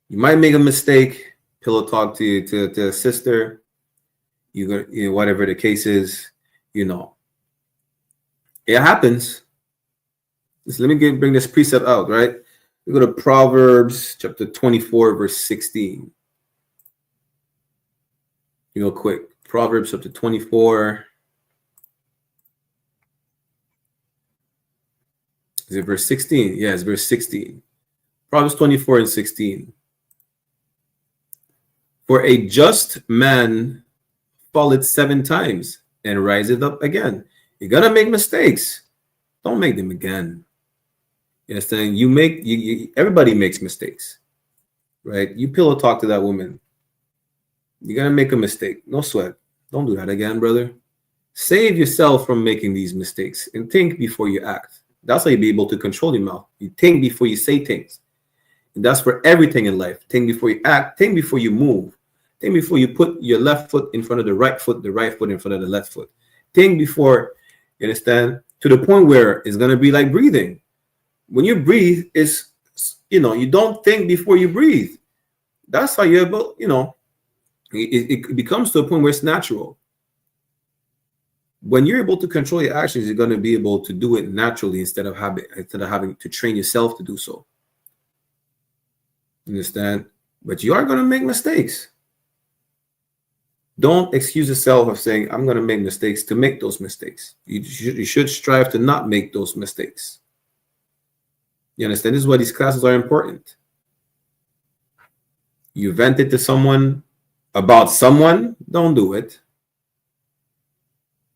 S6: might make a mistake, pillow talk to a sister, whatever the case is, it happens. So let me bring this precept out, right? We go to Proverbs chapter 24, verse 16. Real quick. Proverbs chapter 24. Is it verse 16? Yeah, it's verse 16. Proverbs 24 and 16. For a just man falleth 7 times and riseth up again. You're gonna make mistakes. Don't make them again. You understand? Everybody makes mistakes, right? You pillow talk to that woman. You're gonna make a mistake. No sweat. Don't do that again, brother. Save yourself from making these mistakes and think before you act. That's how you'll be able to control your mouth. You think before you say things. And that's for everything in life. Think before you act. Think before you move. Think before you put your left foot in front of the right foot in front of the left foot. Think before, you understand, to the point where it's going to be like breathing. When you breathe, it's, you don't think before you breathe. That's how you're able, it becomes to a point where it's natural. When you're able to control your actions, you're going to be able to do it naturally instead of having to train yourself to do so. Understand? But you are going to make mistakes. Don't excuse yourself of saying, I'm going to make mistakes to make those mistakes. You should strive to not make those mistakes. You understand? This is why these classes are important. You vented to someone about someone, don't do it.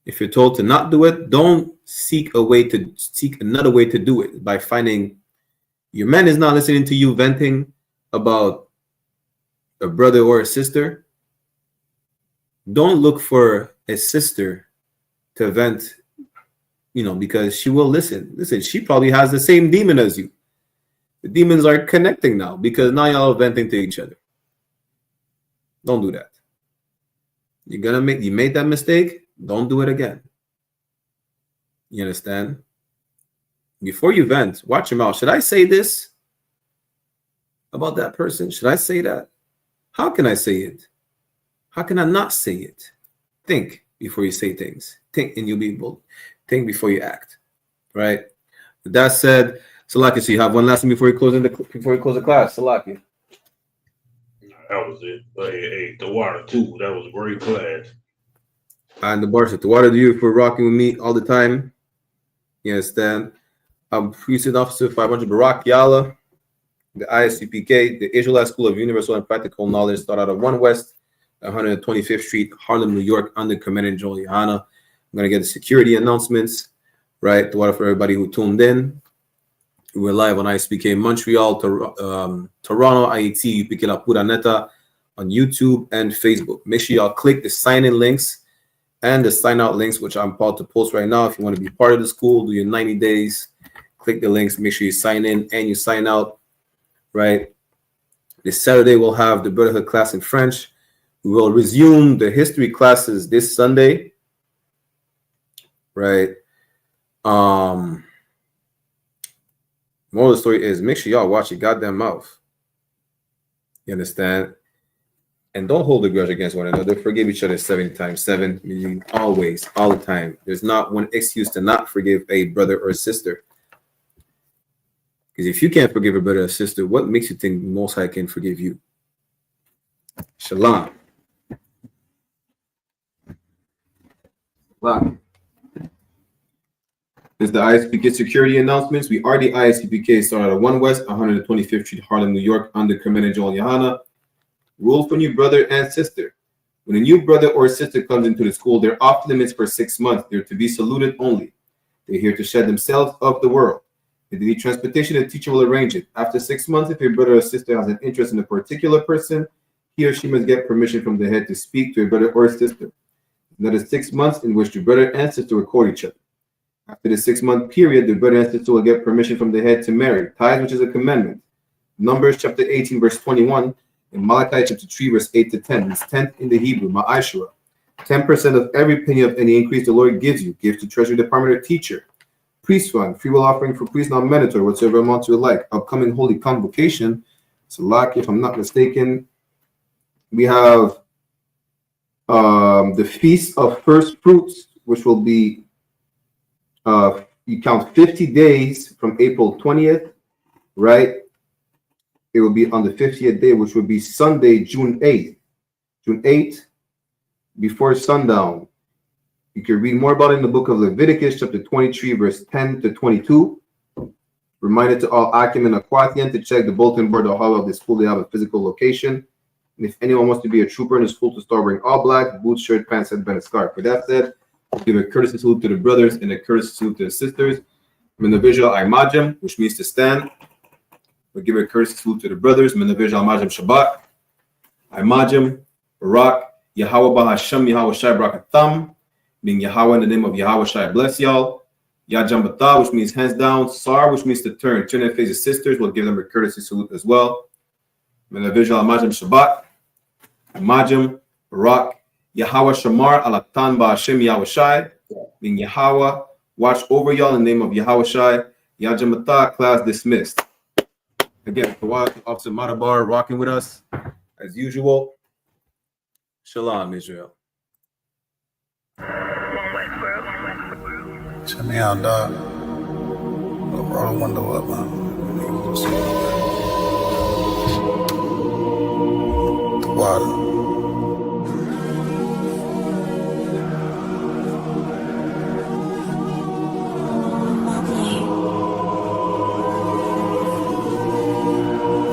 S6: If you're told to not do it, don't seek another way to do it by finding your man is not listening to you venting about a brother or a sister. Don't look for a sister to vent, because she will listen. Listen, she probably has the same demon as you. The demons are connecting now because now y'all are venting to each other. Don't do that. You made that mistake. Don't do it again. You understand? Before you vent, watch your mouth. Should I say this about that person? Should I say that? How can I say it? How can I not say it? Think before you say things. Think, and you'll be able. Think before you act. Right? With that said, Salaki, so you have one last thing before you close the class. Salaki.
S7: That was it. Hey, the water too. That was a great class.
S6: And the bar said, the water to you for rocking with me all the time. You understand? I'm Precinct Officer 500 Barak Yala, the I.S.U.P.K, the Israelite School of Universal and Practical Knowledge, started out of 1 West, 125th Street, Harlem, New York, under Commander General YAHANNA. I'm going to get the security announcements, right? The water for everybody who tuned in. We're live on I.S.U.P.K Montreal, Toronto, IET, upklapuranetapodcast on YouTube and Facebook. Make sure y'all click the sign-in links and the sign-out links, which I'm about to post right now. If you want to be part of the school, do your 90 days. Click the links. Make sure you sign in and you sign out, right? This Saturday, we'll have the Brotherhood class in French. We will resume the history classes this Sunday, right? Moral of the story is make sure y'all watch your goddamn mouth. You understand? And don't hold a grudge against one another. Forgive each other 7 times 7, meaning always, all the time. There's not one excuse to not forgive a brother or sister. Because if you can't forgive a brother or sister, what makes you think Most High can forgive you? Shalom. Wow. This is the I.S.U.P.K security announcements. We are the I.S.U.P.K started at 1 West, 125th Street, Harlem, New York, under Commander General YAHANNA. Rule for new brother and sister. When a new brother or sister comes into the school, they're off limits for 6 months. They're to be saluted only. They're here to shed themselves of the world. If they need transportation, the teacher will arrange it. After 6 months, if your brother or sister has an interest in a particular person, he or she must get permission from the head to speak to a brother or sister. Another 6 months in which the brother and sister will court each other. After the 6-month period, the brother and sister will get permission from the head to marry. Tithes, which is a commandment. Numbers chapter 18, verse 21. In Malachi chapter 3, verse 8 to 10, it's 10th in the Hebrew, ma'ashura. 10% of every penny of any increase the Lord gives you. Give to treasury department or teacher. Priest fund, free will offering for priest, not mandatory, whatsoever amount you would like. Upcoming holy convocation. So, like, if I'm not mistaken, we have the Feast of First Fruits, which will be, you count 50 days from April 20th, right? It will be on the 50th day, which will be Sunday, June 8th. June 8th, before sundown. You can read more about it in the book of Leviticus, chapter 23, verse 10 to 22. Reminder to all Akim and Aquatian to check the bulletin board or hall of the school. They have a physical location. And if anyone wants to be a trooper in the school, to start wearing all black, boots, shirt, pants, headband, and scarf. With that said, we'll give a courtesy salute to the brothers and a courtesy salute to the sisters. Menavijal Imajim, which means to stand. We'll give a courtesy salute to the brothers. Menavijal Imajim Shabbat. Imajim, Barak, Yahweh Bahasham, Yahweh Shai Brakatham. Meaning Yahweh in the name of Yahweh Shai bless y'all. Yajambata, which means hands down. Sar, which means to turn. Turn and face the sisters. We'll give them a courtesy salute as well. Menavijal Imajim Shabbat. Majim, Barak, Yahweh Shamar, Alatan Ba'Hashem Yahushai, meaning Yahweh, watch over y'all in the name of Yahushai, Yajamata, class dismissed. Again, Officer Madabar rocking with us as usual. Shalom, Israel.
S5: Check me out, dog. Roll the window up, man. The water.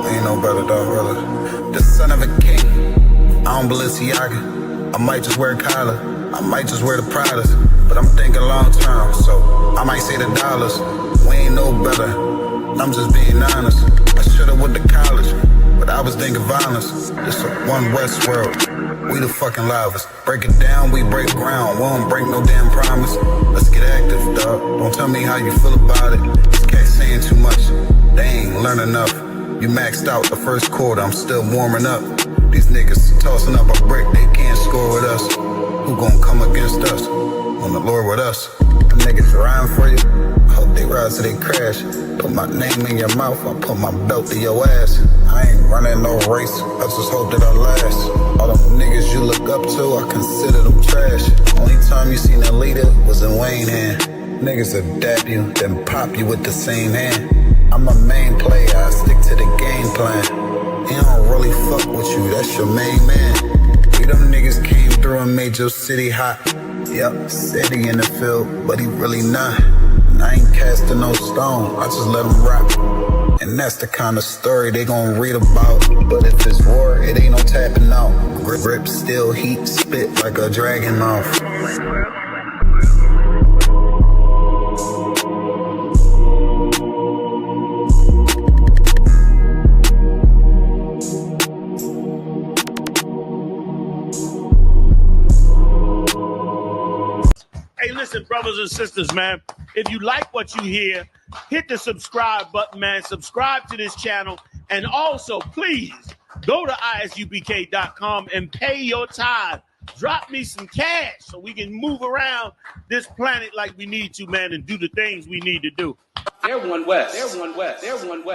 S5: Ain't no better, dog, brother. The son of a king. I don't Balenciaga. I might just wear Kyla. I might just wear the Pradas. But I'm thinking long term, so I might say the dollars. We ain't no better. I'm just being honest. I should've went to college, but I was thinking violence. It's a one West world. We the fucking livest. Break it down, we break ground. We don't break no damn promise. Let's get active, dog. Don't tell me how you feel about it. These cats saying too much. They ain't learn enough. You maxed out the first quarter, I'm still warming up. These niggas tossing up a brick, they can't score with us. Who gon' come against us? On the Lord with us. Them niggas riding for you. I hope they ride till they crash. Put my name in your mouth, I put my belt to your ass. I ain't running no race, I just hope that I last. All them niggas you look up to, I consider them trash. Only time you seen a leader was in Wayne hand. Niggas will dab you, then pop you with the same hand. I'm a main player, I stick to the game plan. He don't really fuck with you, that's your main man. We them niggas came through and made your city hot. Yep, said he in the field, but he really not. And I ain't casting no stone, I just let him rock. And that's the kind of story they gon' read about. But if it's war, it ain't no tapping out. Grip still heat, spit like a dragon mouth.
S4: Hey, listen, brothers and sisters, man. If you like what you hear, hit the subscribe button, man. Subscribe to this channel. And also, please, go to isupk.com and pay your tithe. Drop me some cash so we can move around this planet like we need to, man, and do the things we need to do.
S8: They're one West. They're one West. They're one West.